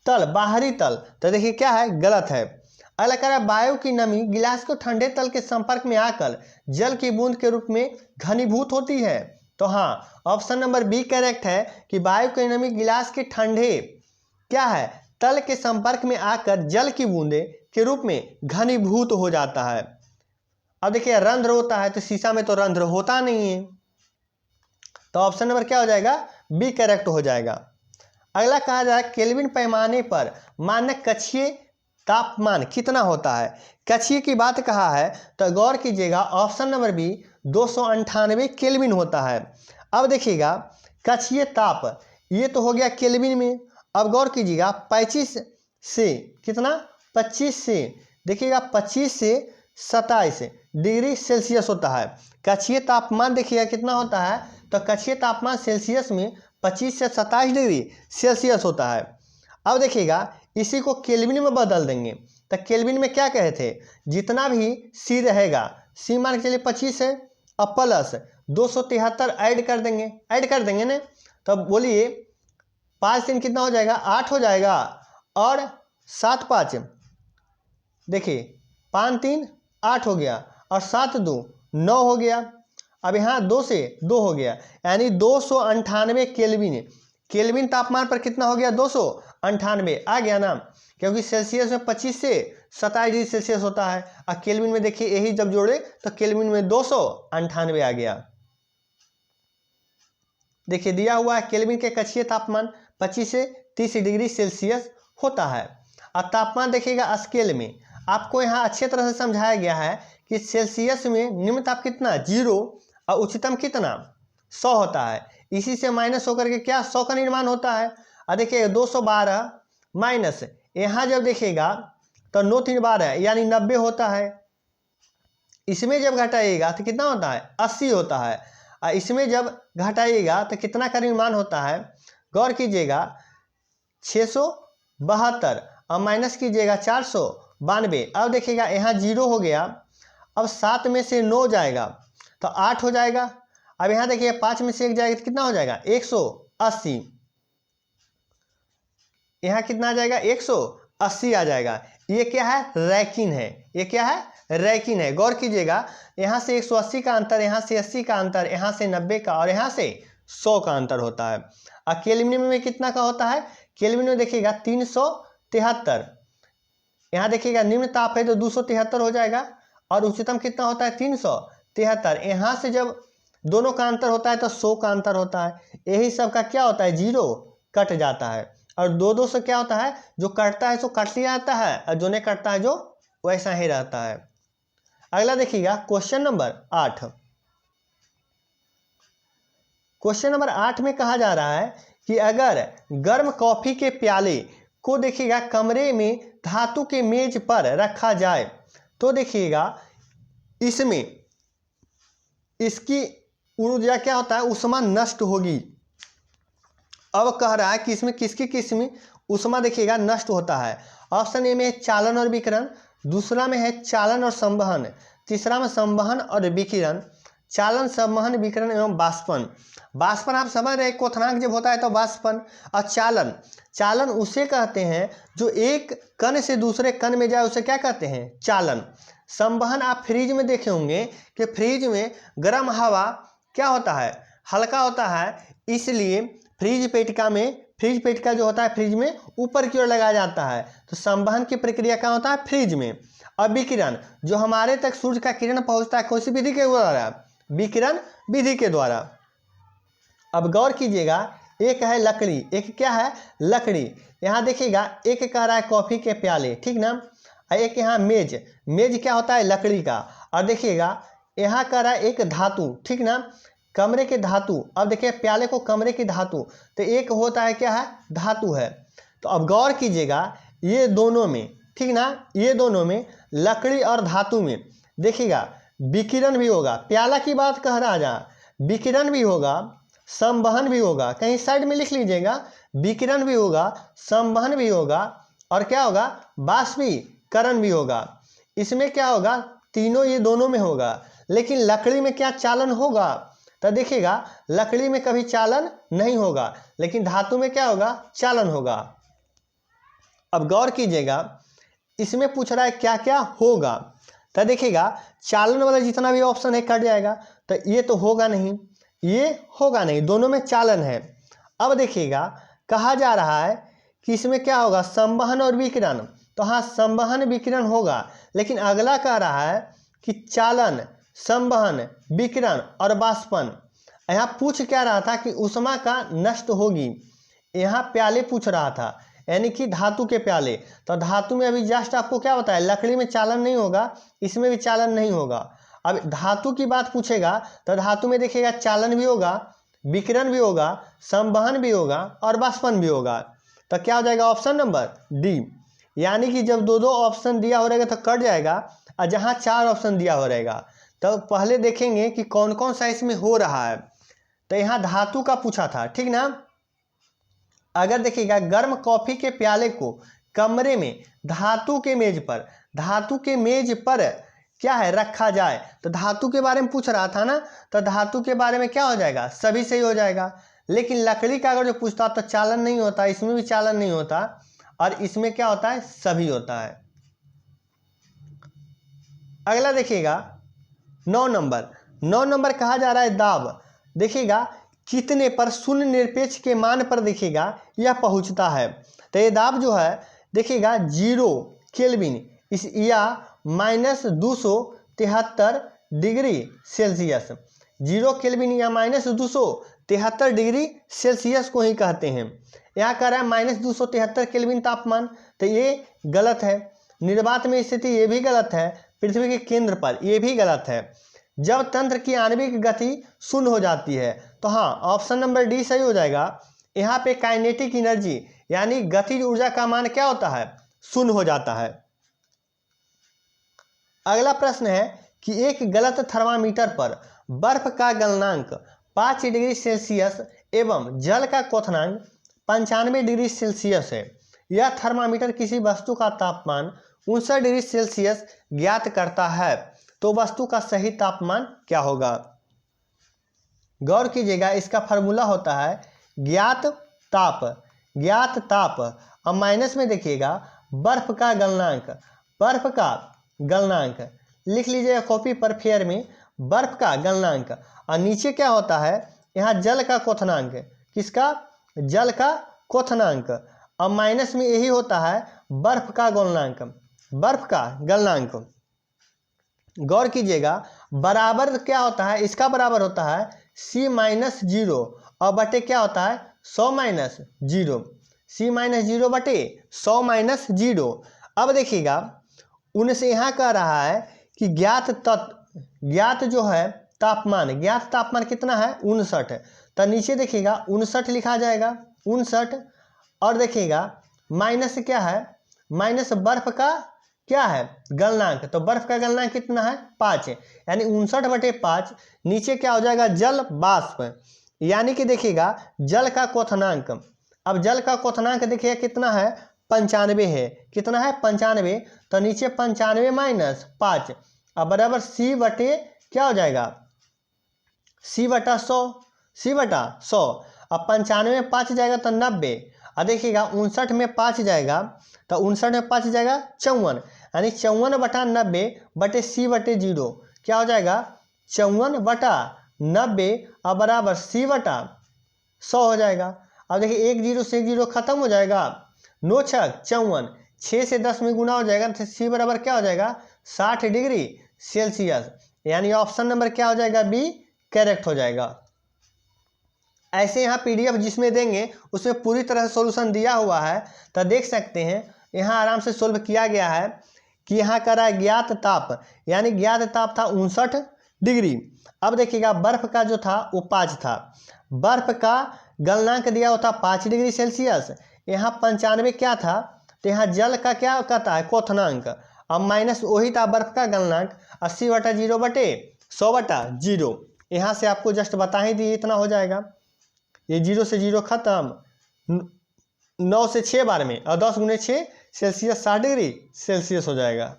तल, बाहरी तल, तो देखिए क्या है, गलत है। अगला कह रहा है वायु की नमी गिलास को ठंडे तल के संपर्क में आकर जल की बूंद के रूप में घनीभूत होती है। तो हाँ ऑप्शन नंबर बी करेक्ट है कि वायु की नमी गिलास के ठंडे क्या है, तल के संपर्क में आकर जल की बूंदे के रूप में घनीभूत हो जाता है। अब देखिए रंध्र होता है, तो शीशा में तो रंध्र होता नहीं है, तो ऑप्शन नंबर क्या हो जाएगा, बी करेक्ट हो जाएगा। अगला कहा जाए केल्विन पैमाने पर मानक कक्षीय तापमान कितना होता है। कक्षीय की बात कहा है तो गौर कीजिएगा ऑप्शन नंबर बी 298 केल्विन होता है। अब देखिएगा कक्षीय ताप ये तो हो गया केल्विन में। अब गौर कीजिएगा 25 से कितना, 25 से देखिएगा 25 से 27 डिग्री सेल्सियस होता है। कक्षीय तापमान देखिएगा कितना होता है, तो कक्षीय तापमान सेल्सियस में 25 से 27 डिग्री सेल्सियस होता है। अब देखिएगा इसी को केल्विन में बदल देंगे, तो केल्विन में क्या कहे थे, जितना भी सी रहेगा, सी मान के चलिए 25 है, अब प्लस 273 ऐड कर देंगे ना। तब बोलिए 5 दिन कितना हो जाएगा, 8 हो जाएगा, और 7 5 देखिए 5 3 8 हो गया, और 7 2 9 हो गया। अब यहाँ 2 से 2 हो गया, यानी 298 केल्विन। केल्विन तापमान पर कितना हो गया, 298 आ गया ना, क्योंकि सेल्सियस में 25 से 27 डिग्री सेल्सियस होता है, और केल्विन में देखिए यही जब जोड़े तो केल्विन में 298 आ गया। देखिए दिया हुआ है केल्विन के कक्षीय तापमान 25 से 30 डिग्री सेल्सियस होता है। और तापमान देखिएगा स्केल में आपको यहाँ अच्छे तरह से समझाया गया है कि सेल्सियस में निम्न ताप कितना, 0, और उच्चतम कितना, 100 होता है। इसी से माइनस होकर के क्या 100 का निर्माण होता है। और देखिए 212 माइनस यहाँ जब देखिएगा तो 9 3 12 यानी 90 होता है। इसमें जब घटाइएगा तो कितना होता है, 80 होता है। और इसमें जब घटाइएगा तो कितना का निर्माण होता है, गौर कीजिएगा 672 और माइनस कीजिएगा 492। अब देखिएगा यहाँ 0 हो गया, अब 7 में से 9 जाएगा तो 8 हो जाएगा। अब यहाँ देखिए 5 में से 1 जाएगा तो कितना हो जाएगा 180। यहाँ कितना आ जाएगा 180 आ जाएगा। ये क्या है, रैखिक है। ये क्या है, रैखिक है। गौर कीजिएगा यहाँ से 180 का अंतर, यहाँ से 80 का अंतर, यहाँ से 90 का और यहाँ से 100 का अंतर होता है। और केल्विन में कितना का होता है, केल्विन में देखिएगा 373। यहाँ देखिएगा निम्न ताप है तो 273 हो जाएगा और उच्चतम कितना होता है 373। यहाँ से जब दोनों का अंतर होता है तो 100 का अंतर होता है। यही सब का क्या होता है, 0 कट जाता है और 2 से क्या होता है, जो कटता है सो कट लिया जाता है और जो नहीं कटता है जो वैसा ही रहता है। अगला देखिएगा क्वेश्चन नंबर 8। क्वेश्चन नंबर 8 में कहा जा रहा है कि अगर गर्म कॉफी के प्याले को देखिएगा कमरे में धातु के मेज पर रखा जाए तो देखिएगा इसमें इसकी ऊर्जा क्या होता है, ऊष्मा नष्ट होगी। अब कह रहा है कि इसमें किसकी किस्म ऊष्मा देखिएगा नष्ट होता है। ऑप्शन ए में है चालन और विकिरण, दूसरा में है चालन और संवहन, तीसरा में संवहन और विकिरण, चालन संवहन विकिरण एवं वाष्पन। वाष्पन आप समझ रहे, क्वथनांक जब होता है तो वाष्पन। और चालन, चालन उसे कहते हैं जो एक कण से दूसरे कण में जाए, उसे क्या कहते हैं, चालन। संवहन आप फ्रिज में देखे होंगे कि फ्रिज में गर्म हवा क्या होता है, हल्का होता है, इसलिए फ्रिज पेटिका जो होता है फ्रिज में ऊपर की ओर लगाया जाता है। तो संवहन की प्रक्रिया क्या होता है, फ्रिज में। और विकिरण जो हमारे तक सूर्य का किरण पहुंचता है कौन सी विधि के द्वारा, विकिरण विधि के द्वारा। अब गौर कीजिएगा, एक है लकड़ी, एक क्या है, लकड़ी। यहाँ देखिएगा एक कह रहा है कॉफी के प्याले, ठीक ना, और एक यहाँ मेज, मेज क्या होता है, लकड़ी का। और देखिएगा यहाँ कह रहा है एक धातु, ठीक ना, कमरे के धातु। अब देखिए प्याले को कमरे की धातु, तो एक होता है क्या है, धातु है। तो अब गौर कीजिएगा ये दोनों में, ठीक ना, ये दोनों में लकड़ी और धातु में देखिएगा विकिरण भी होगा। प्याला की बात कह रहा जहाँ, विकिरण भी होगा, संवहन भी होगा। कहीं साइड में लिख लीजिएगा, विकिरण भी होगा, संवहन भी होगा और क्या होगा, बाष्पीकरण भी होगा। इसमें क्या होगा, तीनों ये दोनों में होगा। लेकिन लकड़ी में क्या चालन होगा, तो देखिएगा लकड़ी में कभी चालन नहीं होगा, लेकिन धातु में क्या होगा, चालन होगा। अब गौर कीजिएगा इसमें पूछ रहा है क्या क्या होगा, तो देखिएगा चालन वाला जितना भी ऑप्शन है कट जाएगा, तो ये तो होगा नहीं, ये होगा नहीं, दोनों में चालन है। अब देखिएगा कहा जा रहा है कि इसमें क्या होगा, संवहन और विकिरण। तो हाँ संवहन विकिरण होगा, लेकिन अगला कह रहा है कि चालन, संवहन, विकिरण और वाष्पन। यहाँ पूछ क्या रहा था कि ऊष्मा का नष्ट होगी। यहाँ प्याले पूछ रहा था, यानी कि धातु के प्याले। तो धातु में अभी जस्ट आपको क्या बताया, लकड़ी में चालन नहीं होगा, इसमें भी चालन नहीं होगा। अब धातु की बात पूछेगा तो धातु में देखिएगा चालन भी होगा, विकिरण भी होगा, संवहन भी होगा और वाष्पन भी होगा। तो क्या हो जाएगा, ऑप्शन नंबर डी। यानी कि जब दो ऑप्शन दिया हो रहेगा तो कट जाएगा, और जहाँ 4 ऑप्शन दिया हो रहेगा तो पहले देखेंगे कि कौन कौन सा इसमें हो रहा है। तो यहाँ धातु का पूछा था, ठीक ना। अगर देखिएगा गर्म कॉफी के प्याले को कमरे में धातु के मेज पर क्या है, रखा जाए, तो धातु के बारे में पूछ रहा था ना, तो धातु के बारे में क्या हो जाएगा, सभी सही हो जाएगा। लेकिन लकड़ी का अगर जो पूछता तो चालन नहीं होता, इसमें भी चालन नहीं होता, और इसमें क्या होता है, सभी होता है। अगला देखिएगा 9 नंबर कहा जा रहा है दाब। देखिएगा कितने पर शून्य निरपेक्ष के मान पर देखिएगा यह पहुंचता है। तो ये दाब जो है देखिएगा 0 केल्विन इस या -273 डिग्री सेल्सियस, 0 केल्विन या -273 डिग्री सेल्सियस को ही कहते हैं। यहाँ कह रहा है -273 केल्विन तापमान, तो ये गलत है। निर्वात में स्थिति ये भी गलत है, पृथ्वी के केंद्र पर ये भी गलत है। जब तंत्र की आणविक गति शून्य हो जाती है, तो हाँ ऑप्शन नंबर डी सही हो जाएगा। यहाँ पे काइनेटिक एनर्जी यानी गतिज ऊर्जा का मान क्या होता है, शून्य हो जाता है। अगला प्रश्न है कि एक गलत थर्मामीटर पर बर्फ का गलनांक 5 डिग्री सेल्सियस एवं जल का क्वथनांक 95 डिग्री सेल्सियस है। यह थर्मामीटर किसी वस्तु का तापमान 59 डिग्री सेल्सियस ज्ञात करता है, तो वस्तु का सही तापमान क्या होगा? गौर कीजिएगा, इसका फार्मूला होता है ज्ञात ताप। अब माइनस में देखिएगा बर्फ का गलनांक लिख लीजिएगा कॉपी पर फेयर में, बर्फ का गलनांक। और नीचे क्या होता है, यहाँ जल का क्वथनांक। किसका? जल का क्वथनांक। अब माइनस में यही होता है बर्फ का गलनांक। गौर कीजिएगा, बराबर क्या होता है, इसका बराबर होता है C-0 और बटे क्या होता है 100-0, C-0 बटे 100-0। अब देखिएगा उनसे यहाँ कह रहा है कि ज्ञात जो है तापमान कितना है 59। तो नीचे देखिएगा 59 लिखा जाएगा 59। और देखिएगा माइनस क्या है, माइनस बर्फ का क्या है गलनांक। तो बर्फ का गलनांक कितना है 5, यानी 59/5। नीचे क्या हो जाएगा जल बाष्प, यानी कि देखिएगा जल का क्वथनांक। अब जल का क्वथनांक देखिए कितना है 95 है। कितना है 95। तो नीचे 95 - 5 अब बराबर C बटे क्या हो जाएगा C/100। अब 95 में 5 जाएगा तो 90। और देखिएगा 59 में 5 जाएगा तो 59 में 5 जाएगा 54, यानी 54/90 बटे C/0 क्या हो जाएगा 54/90 और बराबर C/100 हो जाएगा। अब देखिए 1 0 से 1 0 खत्म हो जाएगा, 9 6 54, 6 से 10 में गुना हो जाएगा तो C बराबर क्या हो जाएगा 60 डिग्री सेल्सियस, यानी ऑप्शन नंबर क्या हो जाएगा बी करेक्ट हो जाएगा। ऐसे यहाँ PDF जिसमें देंगे उसमें पूरी तरह से सॉल्यूशन दिया हुआ है, तो देख सकते हैं यहाँ आराम से सोल्व किया गया है कि यहाँ कर रहा है ज्ञात ताप, यानी ज्ञात ताप था 59 डिग्री। अब देखिएगा बर्फ का जो था वो 5 था, बर्फ का गलनांक दिया होता 5 डिग्री सेल्सियस। यहाँ 95 क्या था, तो यहाँ जल का क्या कहता है क्वथनांक। अब माइनस वही था बर्फ का गलनांक 80/0 बटे 100/0। यहाँ से आपको जस्ट बता ही दिए इतना हो जाएगा। ये 0 से 0 खत्म, 9 से 6 बार में और 10 × 6 सेल्सियस 60 डिग्री सेल्सियस हो जाएगा।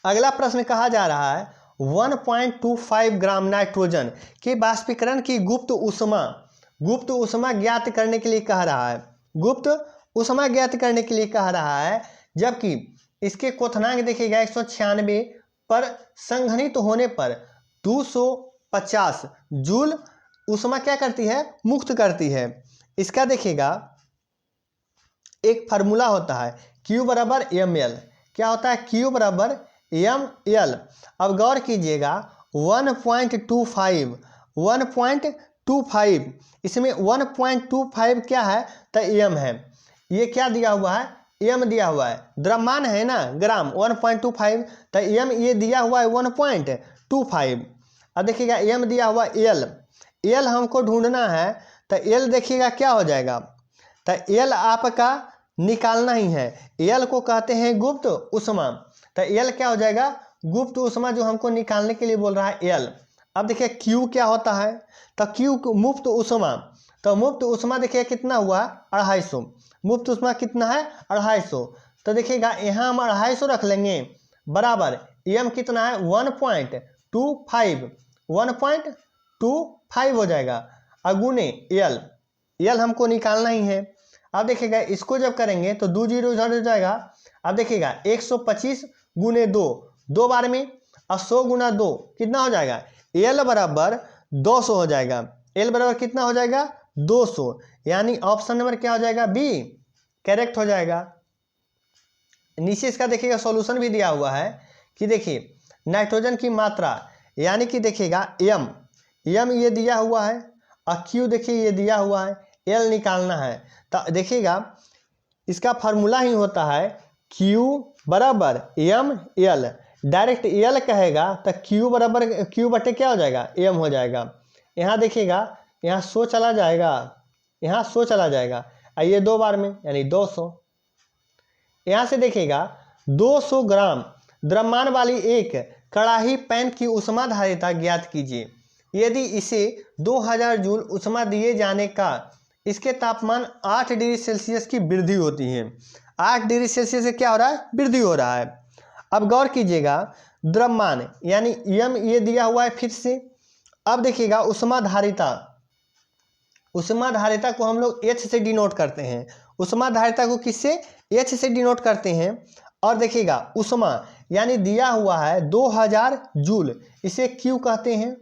अगला प्रश्न कहा जा रहा है 1.25 ग्राम नाइट्रोजन के वाष्पीकरण की गुप्त ऊष्मा ज्ञात करने के लिए कह रहा है। गुप्त ऊष्मा ज्ञात करने के लिए कह रहा है, जबकि इसके क्वथनांक देखिएगा 196 पर संघनित होने पर 250 जूल ऊष्मा क्या करती है मुक्त करती है। इसका देखिएगा एक फार्मूला होता है Q बराबर ml। क्या होता है Q बराबर ml। अब गौर कीजिएगा 1.25 इसमें 1.25 क्या है तो m है। ये क्या दिया हुआ है m दिया हुआ है, द्रव्यमान है ना ग्राम 1.25, तो m ये दिया हुआ है 1.25। अब देखिएगा m दिया हुआ l हमको ढूंढना है, तो l देखिएगा क्या हो जाएगा, तो l आपका निकालना ही है। l को कहते हैं गुप्त ऊष्मा, तो l क्या हो जाएगा गुप्त ऊष्मा जो हमको निकालने के लिए बोल रहा है l। अब देखिए Q क्या होता है, तो Q मुक्त ऊष्मा, तो मुक्त ऊष्मा देखिए कितना हुआ 250। मुक्त ऊष्मा कितना है 250, तो देखिएगा यहाँ हम 250 रख लेंगे बराबर m कितना है 1.25 हो जाएगा अगुने l हमको निकालना ही है। अब देखिएगा इसको जब करेंगे तो 2 0 इधर हो जाएगा। अब देखिएगा 125 × 2 बार में और 100 × 2 कितना हो जाएगा l बराबर 200 हो जाएगा। l बराबर कितना हो जाएगा 200, यानी ऑप्शन नंबर क्या हो जाएगा बी करेक्ट हो जाएगा। नीचे इसका देखिएगा सॉल्यूशन भी दिया हुआ है कि देखिए नाइट्रोजन की मात्रा, यानी कि देखिएगा m ये दिया हुआ है और Q देखिए ये दिया हुआ है, L निकालना है। तो देखिएगा इसका फार्मूला ही होता है Q बराबर ml। डायरेक्ट L कहेगा तो Q बराबर Q बटे क्या हो जाएगा m हो जाएगा। यहाँ देखिएगा यहाँ 100 चला जाएगा, यहाँ 100 चला जाएगा, आइए 2 बार में यानी 200। यहाँ से देखिएगा 200 ग्राम द्रव्यमान वाली एक कड़ाही पैन की ऊष्माधारिता ज्ञात कीजिए। यदि इसे 2000 जूल ऊष्मा दिए जाने का इसके तापमान 8 डिग्री सेल्सियस की वृद्धि होती है। 8 डिग्री सेल्सियस से क्या हो रहा है? वृद्धि हो रहा है। अब गौर कीजिएगा, द्रव्यमान यानी यम ये दिया हुआ है फिर से। अब देखिएगा ऊष्माधारिता, ऊष्माधारिता को हम लोग H से डिनोट करते हैं। ऊष्माधारिता को किससे? H से डिनोट करते हैं। और देखिएगा ऊष्मा यानी दिया हुआ है 2000 जूल, इसे Q कहते हैं।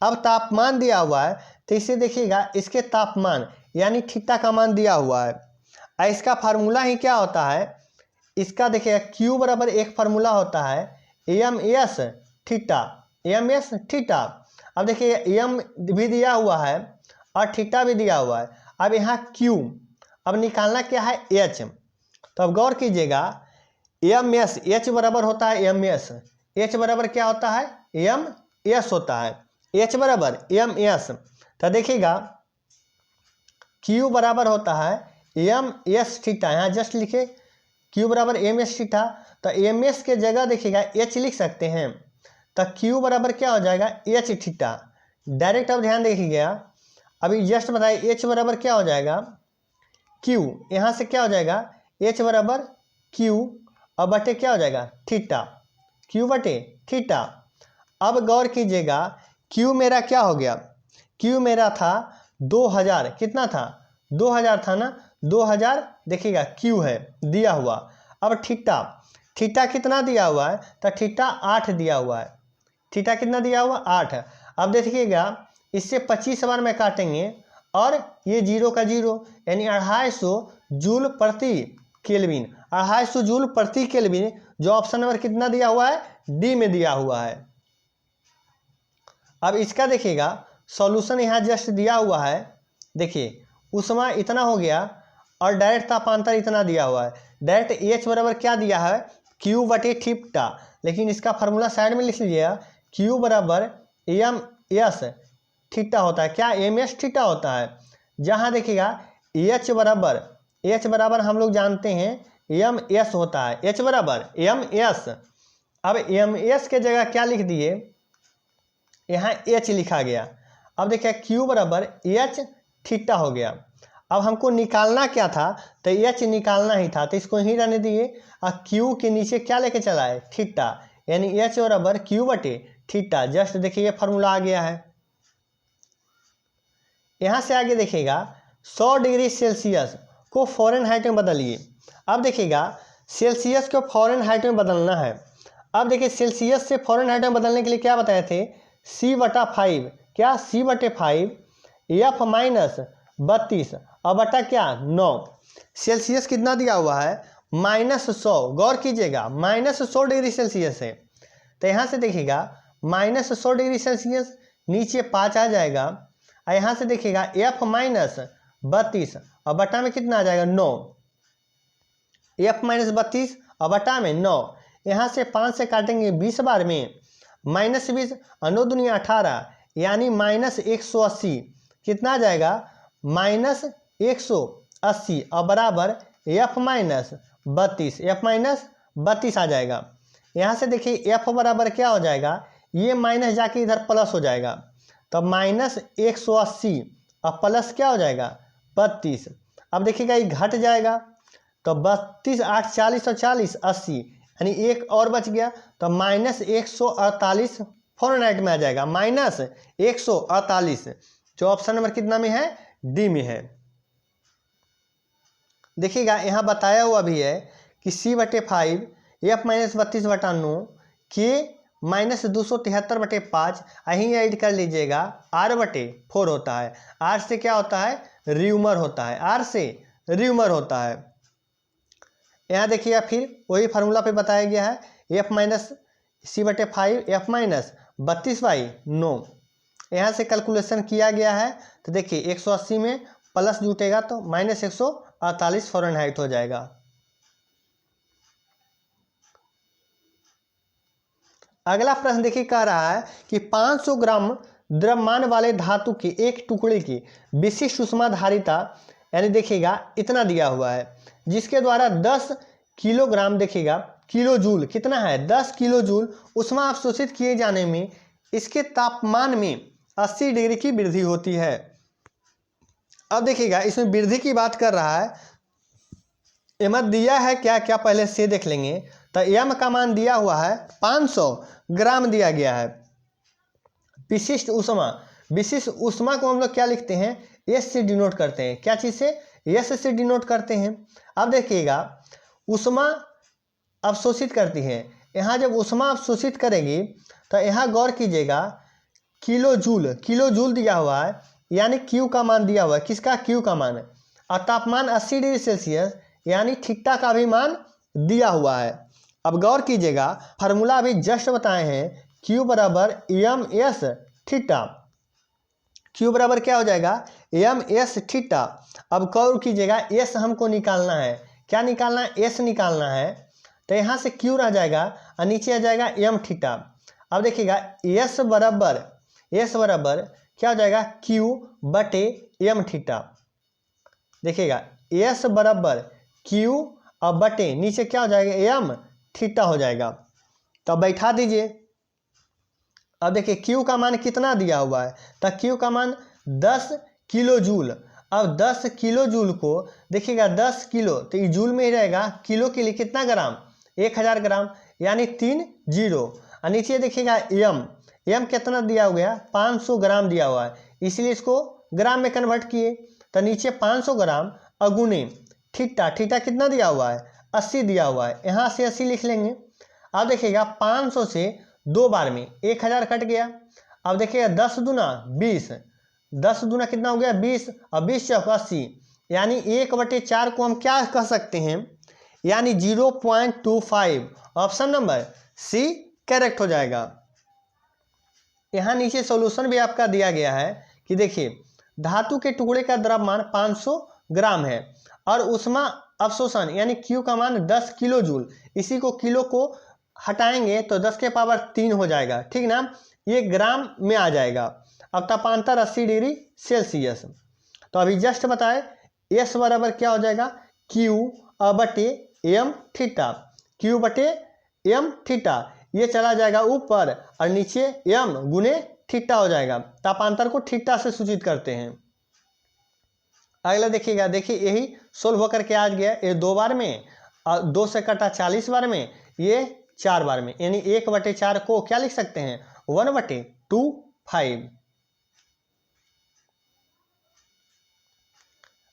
अब तापमान दिया हुआ है तो इसे देखिएगा इसके तापमान यानी थीटा का मान दिया हुआ है। और इसका फार्मूला ही क्या होता है? इसका देखिएगा Q बराबर एक फार्मूला होता है एम एस थीटा। अब देखिए एम भी दिया हुआ है और थीटा भी दिया हुआ है। अब यहाँ Q, अब निकालना क्या है? H। तो अब गौर कीजिएगा एम एस, H बराबर होता है एम एस, H बराबर क्या होता है? एम एस होता है, H बराबर एम एस। तो देखिएगा Q बराबर होता है एम एस थीटा, यहाँ जस्ट लिखे Q बराबर एम एस थीटा। तो एम एस के जगह देखिएगा H लिख सकते हैं। तो Q बराबर क्या हो जाएगा? H theta direct. अब ध्यान देखिएगा, अभी जस्ट बताइए H बराबर क्या हो जाएगा? Q, यहाँ से क्या हो जाएगा? H बराबर Q और बटे क्या हो जाएगा? थीटा, Q बटे थीटा। अब गौर कीजिएगा Q मेरा क्या हो गया? Q मेरा था 2000, कितना था? 2000 था ना, 2000 देखिएगा Q है दिया हुआ। अब थीटा, थीटा कितना दिया हुआ है? तो थीटा 8 दिया हुआ है। थीटा कितना दिया हुआ? 8। अब देखिएगा इससे 25 बार में काटेंगे और ये 0 का 0 यानी 250 जूल प्रति केल्विन, 250 जूल प्रति केल्विन, जो ऑप्शन नंबर कितना दिया हुआ है? डी में दिया हुआ है। अब इसका देखिएगा सॉल्यूशन यहाँ जस्ट दिया हुआ है। देखिए ऊष्मा इतना हो गया और डायरेक्ट तापांतर इतना दिया हुआ है। डायरेक्ट H बराबर क्या दिया है? Q बटे थीटा, लेकिन इसका फार्मूला साइड में लिख लीजिएगा। Q बराबर एम एस थीटा होता है। क्या? एम एस थीटा होता है। जहाँ देखिएगा H बराबर हम लोग जानते हैं एम एस होता है, H बराबर एम एस। अब एम एस के जगह क्या लिख दिए? यहाँ H लिखा गया। अब देखिए Q बराबर H थीटा हो गया। अब हमको निकालना क्या था? तो H निकालना ही था, तो इसको ही रहने दिए और Q के नीचे क्या लेके चला है? थीटा, यानी H बराबर Q बटे थीटा। जस्ट देखिए ये फार्मूला आ गया है। यहाँ से आगे देखिएगा 100 डिग्री सेल्सियस को फ़ारेनहाइट में बदलिए। अब देखिएगा सेल्सियस को फ़ारेनहाइट में बदलना है। अब देखिए सेल्सियस से फ़ारेनहाइट में बदलने के लिए क्या बताए थे? C/5, क्या? C/5 F माइनस 32 और बटा क्या? 9। सेल्सियस कितना दिया हुआ है? -100। गौर कीजिएगा -100 डिग्री सेल्सियस है। तो यहाँ से देखिएगा -100 डिग्री सेल्सियस, नीचे 5 आ जाएगा और यहाँ से देखिएगा F माइनस 32 और बटा में कितना आ जाएगा? 9। F माइनस 32 और बटा में 9। यहाँ से 5 से काटेंगे 20 बार में, -20 और 9 दूनी 18 यानी -180। कितना आ जाएगा? -180 और बराबर F माइनस 32, F माइनस 32 आ जाएगा। यहाँ से देखिए F बराबर क्या हो जाएगा? ये माइनस जाके इधर प्लस हो जाएगा, तो -180 और प्लस क्या हो जाएगा? 32। अब देखिएगा ये घट जाएगा, तो 32 8 40 और 40 80, यानी एक और बच गया, तो -148 फ़ारेनहाइट में आ जाएगा। -148 जो ऑप्शन नंबर कितना में है? डी में है। देखिएगा यहाँ बताया हुआ भी है कि C/5 F माइनस 32 बटा 9 के -273/5 यहीं ऐड कर लीजिएगा R/4 होता है। R से क्या होता है? र्यूमर होता है, R से र्यूमर होता है। यहाँ देखिएगा फिर वही फार्मूला पे बताया गया है F minus C/5 F minus 32/9। यहाँ से कैलकुलेशन किया गया है, तो देखिए 180 में प्लस जुटेगा तो -148 फ़ारेनहाइट हो जाएगा। अगला प्रश्न देखिए कह रहा है कि 500 ग्राम द्रव्यमान वाले धातु के एक टुकड़े की विशिष्ट ऊष्माधारिता यानी देखिएगा इतना दिया हुआ है, जिसके द्वारा 10 किलोग्राम, देखिएगा किलो जूल कितना है 10 किलो जूल ऊष्मा अवशोषित किए जाने में इसके तापमान में 80 डिग्री की वृद्धि होती है। अब देखिएगा इसमें वृद्धि की बात कर रहा है, एम दिया है क्या क्या पहले से देख लेंगे। तो एम का मान दिया हुआ है 500 ग्राम दिया गया है। विशिष्ट ऊष्मा, विशिष्ट ऊष्मा को हम लोग क्या लिखते हैं, एस से डिनोट करते हैं। क्या चीज़ से, एस से डिनोट करते हैं। अब देखिएगा ऊष्मा अवशोषित करती है, यहाँ जब ऊष्मा अवशोषित करेगी तो यहाँ गौर कीजिएगा किलो जूल दिया हुआ है, यानी क्यू का मान दिया हुआ है। किसका, क्यू का मान है। और तापमान 80 डिग्री सेल्सियस यानी थीटा का भी मान दिया हुआ है। अब गौर कीजिएगा फार्मूला अभी जस्ट बताए हैं, क्यू बराबर एम एस थीटा। क्यू बराबर क्या हो जाएगा, एम एस थीटा। अब गौर कीजिएगा एस हमको निकालना है, क्या निकालना है, एस निकालना है। तो यहाँ से क्यू रह जाएगा और नीचे आ जाएगा एम थीटा। अब देखिएगा एस बराबर क्या हो जाएगा, क्यू बटे एम थीटा। देखिएगा एस बराबर क्यू और बटे नीचे क्या हो जाएगा, एम थीटा हो जाएगा। तो बैठा दीजिए। अब देखिए क्यू का मान कितना दिया हुआ है, तो क्यू का मान 10 किलो जूल। अब 10 किलो जूल को देखिएगा 10 किलो तो ये जूल में ही रहेगा, किलो के लिए कितना ग्राम, 1000 ग्राम, यानी 3 जीरो। और नीचे देखिएगा एम कितना दिया हुआ है, 500 ग्राम दिया हुआ है, इसलिए इसको ग्राम में कन्वर्ट किए। तो नीचे 500 ग्राम अगुने थीटा कितना दिया हुआ है, 80 दिया हुआ है, यहाँ से 80 लिख लेंगे। अब देखिएगा 500 से 2 बार में 1000 कट गया। अब देखिएगा 10 दूना 20, 10 दूना कितना हो गया 20, और 20 चौक 80, यानी 1/4 को हम क्या कह सकते हैं, यानी 0.25। ऑप्शन नंबर सी करेक्ट हो जाएगा। यहाँ नीचे सॉल्यूशन भी आपका दिया गया है कि देखिए धातु के टुकड़े का द्रव्यमान 500 ग्राम है और ऊष्मा अवशोषण यानी क्यू का मान 10 किलो जूल। इसी को किलो को हटाएंगे तो 10 के पावर 3 हो जाएगा, ठीक ना, ये ग्राम में आ जाएगा। अब तापांतर 80 डिग्री सेल्सियस। तो अभी जस्ट बताए एस बराबर क्या हो जाएगा, क्यू बटे एम थीटा, क्यू बटे एम थीटा, ये चला जाएगा ऊपर और नीचे एम गुने थीटा हो जाएगा। तापांतर को थीटा से सूचित करते हैं। अगला देखिएगा, देखिए यही सोल्व होकर के आज गया, ये 2 बार में और 2 से कटा 40 बार में, ये 4 बार में, यानी 1/4 को क्या लिख सकते हैं, 1/25।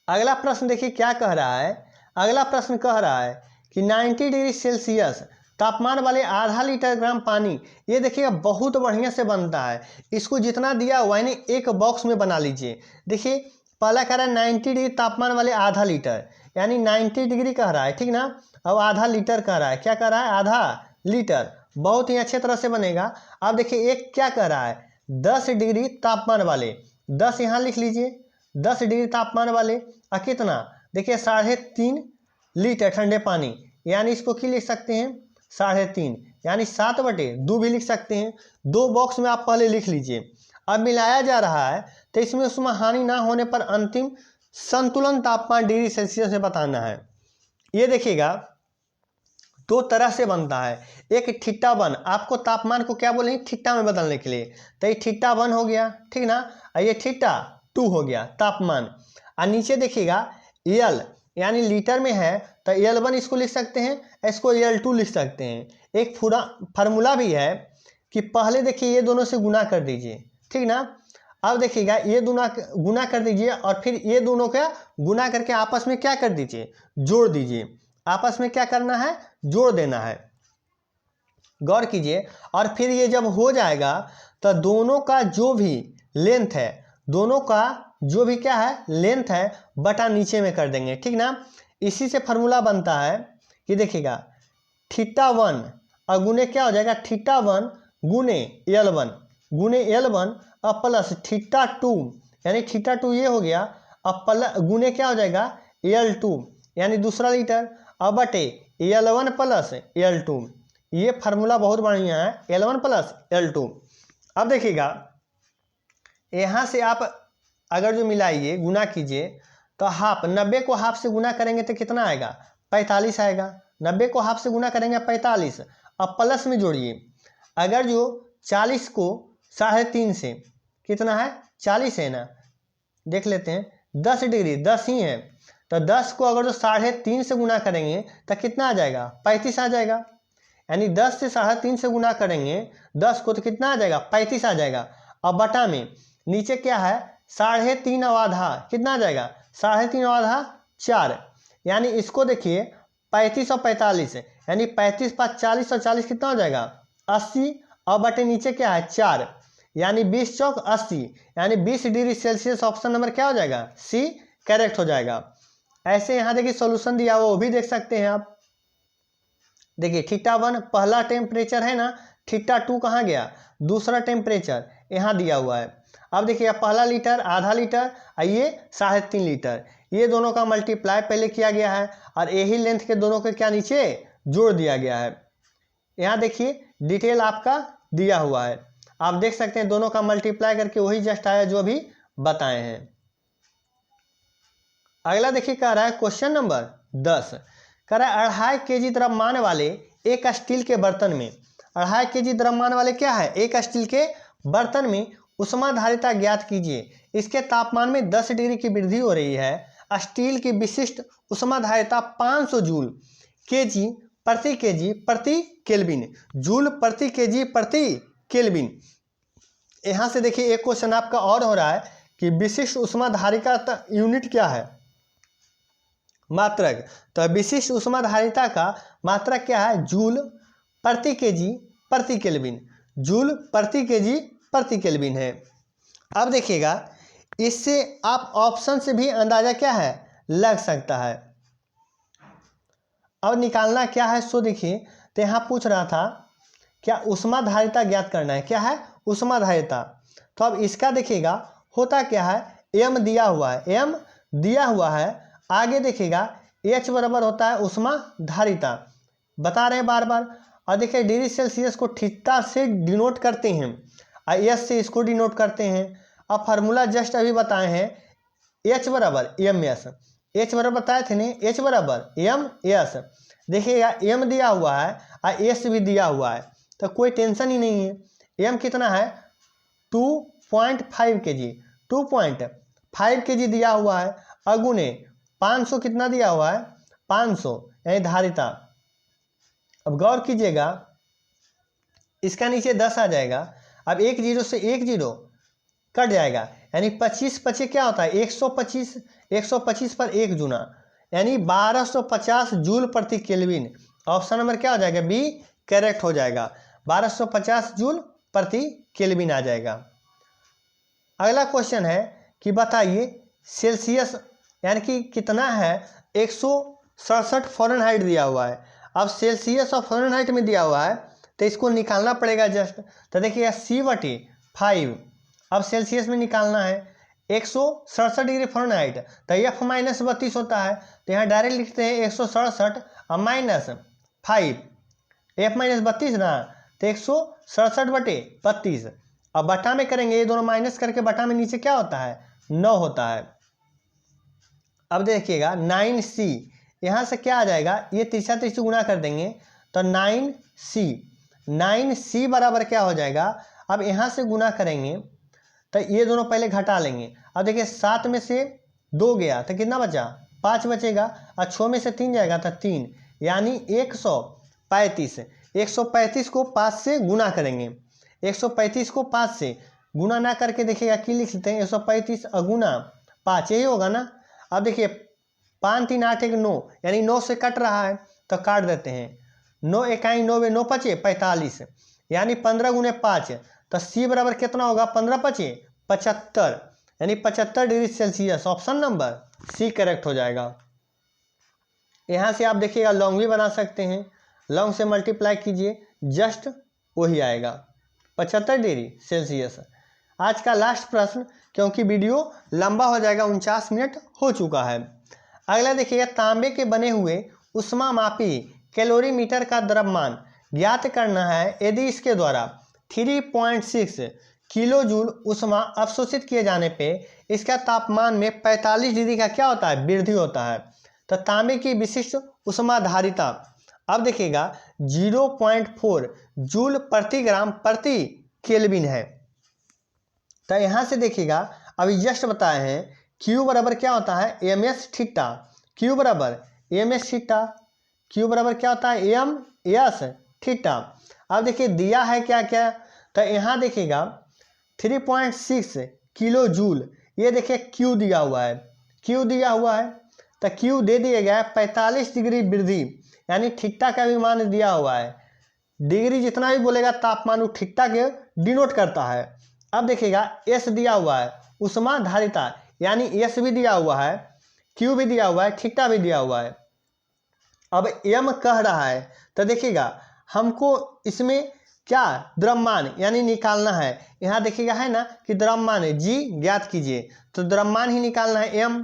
अगला प्रश्न देखिए क्या कह रहा है। अगला प्रश्न कह रहा है कि 90 डिग्री सेल्सियस तापमान वाले आधा लीटर ग्राम पानी, ये देखिएगा बहुत बढ़िया से बनता है। इसको जितना दिया हुआ है ना एक बॉक्स में बना लीजिए। देखिए पहला कह रहा है 90 डिग्री तापमान वाले आधा लीटर, यानी 90 डिग्री कह रहा है, ठीक ना। अब आधा लीटर कह रहा है, क्या कह रहा है, आधा लीटर, बहुत ही अच्छे तरह से बनेगा। अब देखिए एक क्या कह रहा है, 10 डिग्री तापमान वाले, 10 यहाँ लिख लीजिए, 10 डिग्री तापमान वाले और कितना, देखिए 3.5 लीटर ठंडे पानी, यानी इसको क्या लिख सकते हैं, 3.5, यानी 7/2 भी लिख सकते हैं। 2 बॉक्स में आप पहले लिख लीजिए। अब मिलाया जा रहा है तो इसमें उसमें हानि ना होने पर अंतिम संतुलन तापमान डिग्री सेल्सियस से बताना है। ये देखिएगा 2 तरह से बनता है, एक θ1, आपको तापमान को क्या बोलेंगे, थीटा में बदलने के लिए, तो ये θ1 हो गया, ठीक ना, और ये θ2 हो गया तापमान। और नीचे देखिएगा एल यानी लीटर में है तो L1 इसको लिख सकते हैं, इसको L2 लिख सकते हैं। एक पूरा फार्मूला भी है कि पहले देखिए ये दोनों से गुना कर दीजिए, ठीक ना। अब देखिएगा ये गुना कर दीजिए और फिर ये दोनों का गुना करके आपस में क्या कर दीजिए, जोड़ दीजिए। आपस में क्या करना है, जोड़ देना है, गौर कीजिए। और फिर ये जब हो जाएगा तो दोनों का जो भी लेंथ है, दोनों का जो भी क्या है लेंथ है बटा नीचे में कर देंगे, ठीक ना। इसी से फार्मूला बनता है कि देखिएगा θ1 और गुने क्या हो जाएगा, θ1 गुने L1 और प्लस θ2, यानी θ2 ये हो गया, और प्लस गुने क्या हो जाएगा L2 यानी दूसरा लीटर, और बटे L1 प्लस L2। ये फार्मूला बहुत बढ़िया है, L1 प्लस L2। अब देखिएगा यहाँ से आप अगर जो मिलाइए गुना कीजिए तो हाफ, 90 को हाफ से गुना करेंगे तो कितना आएगा, 45 आएगा, 90 को हाफ से गुना करेंगे 45, अब प्लस में जोड़िए, अगर जो 40 को 3.5 से, कितना है 40 है ना, देख लेते हैं 10 डिग्री 10 ही है, तो 10 को अगर जो 3.5 से गुना करेंगे तो कितना आ जाएगा 35 आ जाएगा, यानी 10 से 3.5 से गुना करेंगे 10 को तो कितना आ जाएगा 35 आ जाएगा। अब बटा में नीचे क्या है 3.5 और आधा, कितना आ जाएगा 3.5 और आधा 4, यानी इसको देखिए 35 और 45, यानी 35 + 40 और 40 कितना हो जाएगा 80, और बटे नीचे क्या है 4, यानी 20 चौक 80, यानी 20 डिग्री सेल्सियस। ऑप्शन नंबर क्या हो जाएगा सी करेक्ट हो जाएगा। ऐसे यहाँ देखिए सॉल्यूशन दिया हुआ वो भी देख सकते हैं आप। देखिए θ1 पहला टेम्परेचर है ना, θ2 कहाँ गया दूसरा टेम्परेचर यहाँ दिया हुआ है। अब देखिए पहला लीटर, आधा लीटर और ये 3.5 लीटर, ये दोनों का मल्टीप्लाई पहले किया गया है और यही लेंथ के दोनों के क्या नीचे जोड़ दिया गया है। यहाँ देखिए डिटेल आपका दिया हुआ है, आप देख सकते हैं दोनों का मल्टीप्लाई करके वही जस्ट आया जो अभी बताए हैं। अगला देखिए कह रहा है क्वेश्चन नंबर 10, कह रहा है 2.5 kg द्रव्यमान वाले एक स्टील के बर्तन में, 2.5 kg द्रव्यमान वाले क्या है एक स्टील के बर्तन में ऊष्माधारिता ज्ञात कीजिए, इसके तापमान में 10 डिग्री की वृद्धि हो रही है, स्टील की विशिष्ट ऊष्माधारिता 500 जूल केजी प्रति केल्विन, जूल प्रति केजी प्रति केल्विन। यहाँ से देखिए एक क्वेश्चन आपका और हो रहा है कि विशिष्ट ऊष्माधारिता यूनिट क्या है मात्रक, तो विशिष्ट ऊष्माधारिता का मात्रक क्या है जूल प्रति केजी प्रति केल्विन, जूल प्रति केजी प्रति केल्विन है। अब देखिएगा इससे आप ऑप्शन से भी अंदाजा क्या है लग सकता है। अब निकालना क्या है सो देखिए, तो यहाँ पूछ रहा था क्या ऊष्माधारिता ज्ञात करना है, क्या है ऊष्माधारिता, तो अब इसका देखिएगा होता क्या है m दिया हुआ है, m दिया हुआ है, आगे देखिएगा h बराबर होता है ऊष्माधारिता, बता रहे हैं बार बार, और देखिए डिग्री सेल्सियस को थीटा से डिनोट करते हैं और एस से इसको डिनोट करते हैं। अब फार्मूला जस्ट अभी बताए हैं h बराबर ms, h बराबर बताए थे नहीं, h बराबर ms, देखिएगा m दिया हुआ है और s भी दिया हुआ है तो कोई टेंशन ही नहीं है। m कितना है 2.5 kg, 2.5 kg दिया हुआ है, अगुने 500 कितना दिया हुआ है 500 यानी धारिता। अब गौर कीजिएगा इसका नीचे 10 आ जाएगा, अब 1 0 से 1 0 कट जाएगा, यानी 25 25 क्या होता है 125, 125 पर 1 गुना, यानी 1250 जूल प्रति केल्विन। ऑप्शन नंबर क्या हो जाएगा बी करेक्ट हो जाएगा, 1250 जूल प्रति केल्विन आ जाएगा। अगला क्वेश्चन है कि बताइए सेल्सियस यानी कि कितना है 167 फ़ारेनहाइट दिया हुआ है। अब सेल्सियस और फ़ारेनहाइट में दिया हुआ है तो इसको निकालना पड़ेगा जस्ट, तो देखिए C/5, अब सेल्सियस में निकालना है 167 डिग्री फ़ारेनहाइट तो F-32 होता है, तो यहाँ डायरेक्ट लिखते हैं 167 और -5, F-32 ना, तो 167/32, अब बटा में करेंगे ये दोनों माइनस करके बटा में नीचे क्या होता है 9 होता है। अब देखिएगा 9C, यहाँ से क्या आ जाएगा ये तीसरा गुना कर देंगे तो 9C बराबर क्या हो जाएगा, अब यहाँ से गुना करेंगे तो ये दोनों पहले घटा लेंगे। अब देखिए 7 में से 2 गया तो कितना बचा 5 बचेगा, और 6 में से 3 जाएगा तो 3, यानी 135, 135 को 5 से गुना करेंगे, 135 को 5 से गुना ना करके देखिएगा कि लिख सकते हैं 135 अगुना 5, यही होगा ना। अब देखिए 5 3 8 1 9, यानी 9 से कट रहा है तो काट देते हैं, 9 इकाई 9 9 पचे 45, यानी 15 गुने 5, तो C बराबर कितना होगा 15 पचे 75, यानी 75 degree Celsius. Option number C correct हो जाएगा। यहाँ से आप देखिएगा लॉन्ग भी बना सकते हैं, लॉन्ग से मल्टीप्लाई कीजिए जस्ट वही आएगा 75 डिग्री सेल्सियस। आज का लास्ट प्रश्न, क्योंकि वीडियो लंबा हो जाएगा, 49 मिनट हो चुका है। अगला देखिएगा तांबे के बने हुए ऊष्मामापी कैलोरीमीटर का द्रव्यमान ज्ञात करना है यदि इसके द्वारा 3.6 किलो जूल ऊष्मा अवशोषित किए जाने पे इसका तापमान में 45 डिग्री का क्या होता है वृद्धि होता है। तो तांबे की विशिष्ट ऊष्माधारिता अब देखिएगा 0.4 जूल प्रति ग्राम प्रति केल्विन है। तो यहाँ से देखिएगा अभी जस्ट बताए हैं Q बराबर क्या होता है एम एस थीटा, Q बराबर एम एस थीटा, Q बराबर क्या होता है एम एस थीटा। अब देखिए दिया है क्या क्या, तो यहाँ देखिएगा 3.6 किलो जूल, ये देखिए Q दिया हुआ है, Q दिया हुआ है, तो Q दे दिया गया है 45 डिग्री वृद्धि, यानी थीटा का भी मान दिया हुआ है। डिग्री जितना भी बोलेगा तापमान वो थीटा के डिनोट करता है। अब देखिएगा S दिया हुआ है उष्मा धारिता, यानी S भी दिया हुआ है, Q भी दिया हुआ है, थीटा भी दिया हुआ है। अब M कह रहा है, तो देखिएगा हमको इसमें क्या द्रव्यमान यानी निकालना है। यहाँ देखिएगा है ना कि द्रव्यमान है G ज्ञात कीजिए, तो द्रव्यमान ही निकालना है M।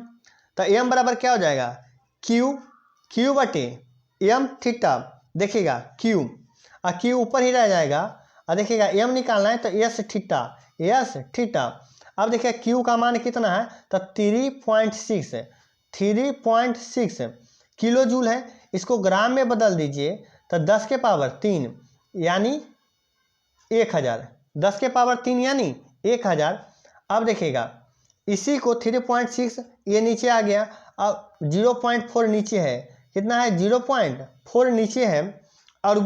तो M बराबर क्या हो जाएगा Q बटे M थीटा, देखिएगा Q और Q ऊपर ही रह जाएगा, और देखिएगा M निकालना है तो S थीटा। अब देखिए Q का मान कितना है, तो 3.6 किलो जूल है। इसको ग्राम में बदल दीजिए तो 10 के पावर 3 यानी 1000, 10 के पावर 3 यानी 1000। अब देखिएगा इसी को 3.6 ये नीचे आ गया, अब 0.4 नीचे है, कितना है 0.4 नीचे है, और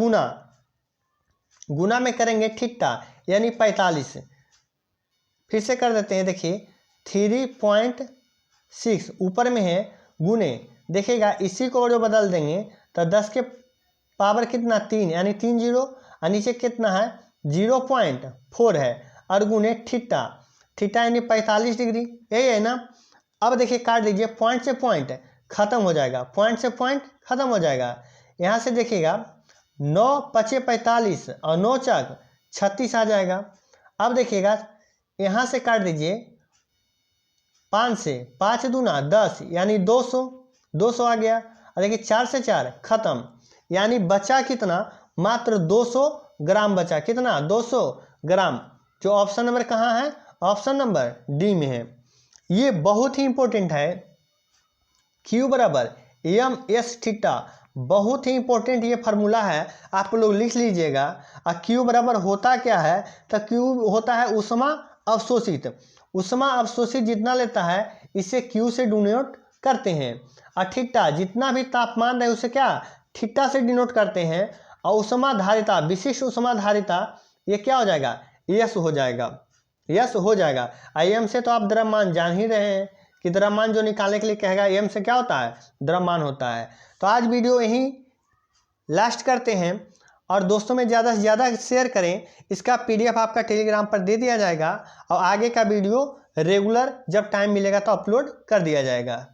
गुना में करेंगे थीटा यानी 45। फिर से कर देते हैं, देखिए 3.6 ऊपर में है गुने, देखिएगा इसी को जो बदल देंगे तो 10 के पावर कितना 3 यानी 3 जीरो, और नीचे कितना है 0.4 है, और गुने थीटा यानी 45 डिग्री, यही है ना। अब देखिए काट दीजिए, पॉइंट से पॉइंट खत्म हो जाएगा, पॉइंट से पॉइंट खत्म हो जाएगा। यहाँ से देखिएगा 9 पचे 45 और 9 चक 36 आ जाएगा। अब देखिएगा यहाँ से काट दीजिए 5 से 5 दूना 10 यानी 200 आ गया, और देखिए 4 से 4 खत्म, यानी बचा कितना मात्र 200 ग्राम बचा, कितना 200 ग्राम, जो ऑप्शन नंबर कहाँ है, ऑप्शन नंबर डी में है। ये बहुत ही इंपॉर्टेंट है, Q बराबर एम एस थीटा, बहुत ही इंपॉर्टेंट ये फार्मूला है, आप लोग लिख लीजिएगा। और Q बराबर होता क्या है, तो Q होता है उष्मा अवशोषित, उष्मा अवशोषित जितना लेता है इसे Q से डिनोट करते हैं, और थीटा जितना भी तापमान रहे उसे क्या थीटा से डिनोट करते हैं, और उष्मा धारिता विशिष्ट उष्मा धारिता ये क्या हो जाएगा यस हो जाएगा। एम से तो आप द्रव्यमान जान ही रहे हैं कि द्रव्यमान जो निकालने के लिए कहेगा एम से क्या होता है द्रव्यमान होता है। तो आज वीडियो यहीं लास्ट करते हैं, और दोस्तों में ज़्यादा से ज़्यादा शेयर करें। इसका PDF आपका टेलीग्राम पर दे दिया जाएगा, और आगे का वीडियो रेगुलर जब टाइम मिलेगा तो अपलोड कर दिया जाएगा।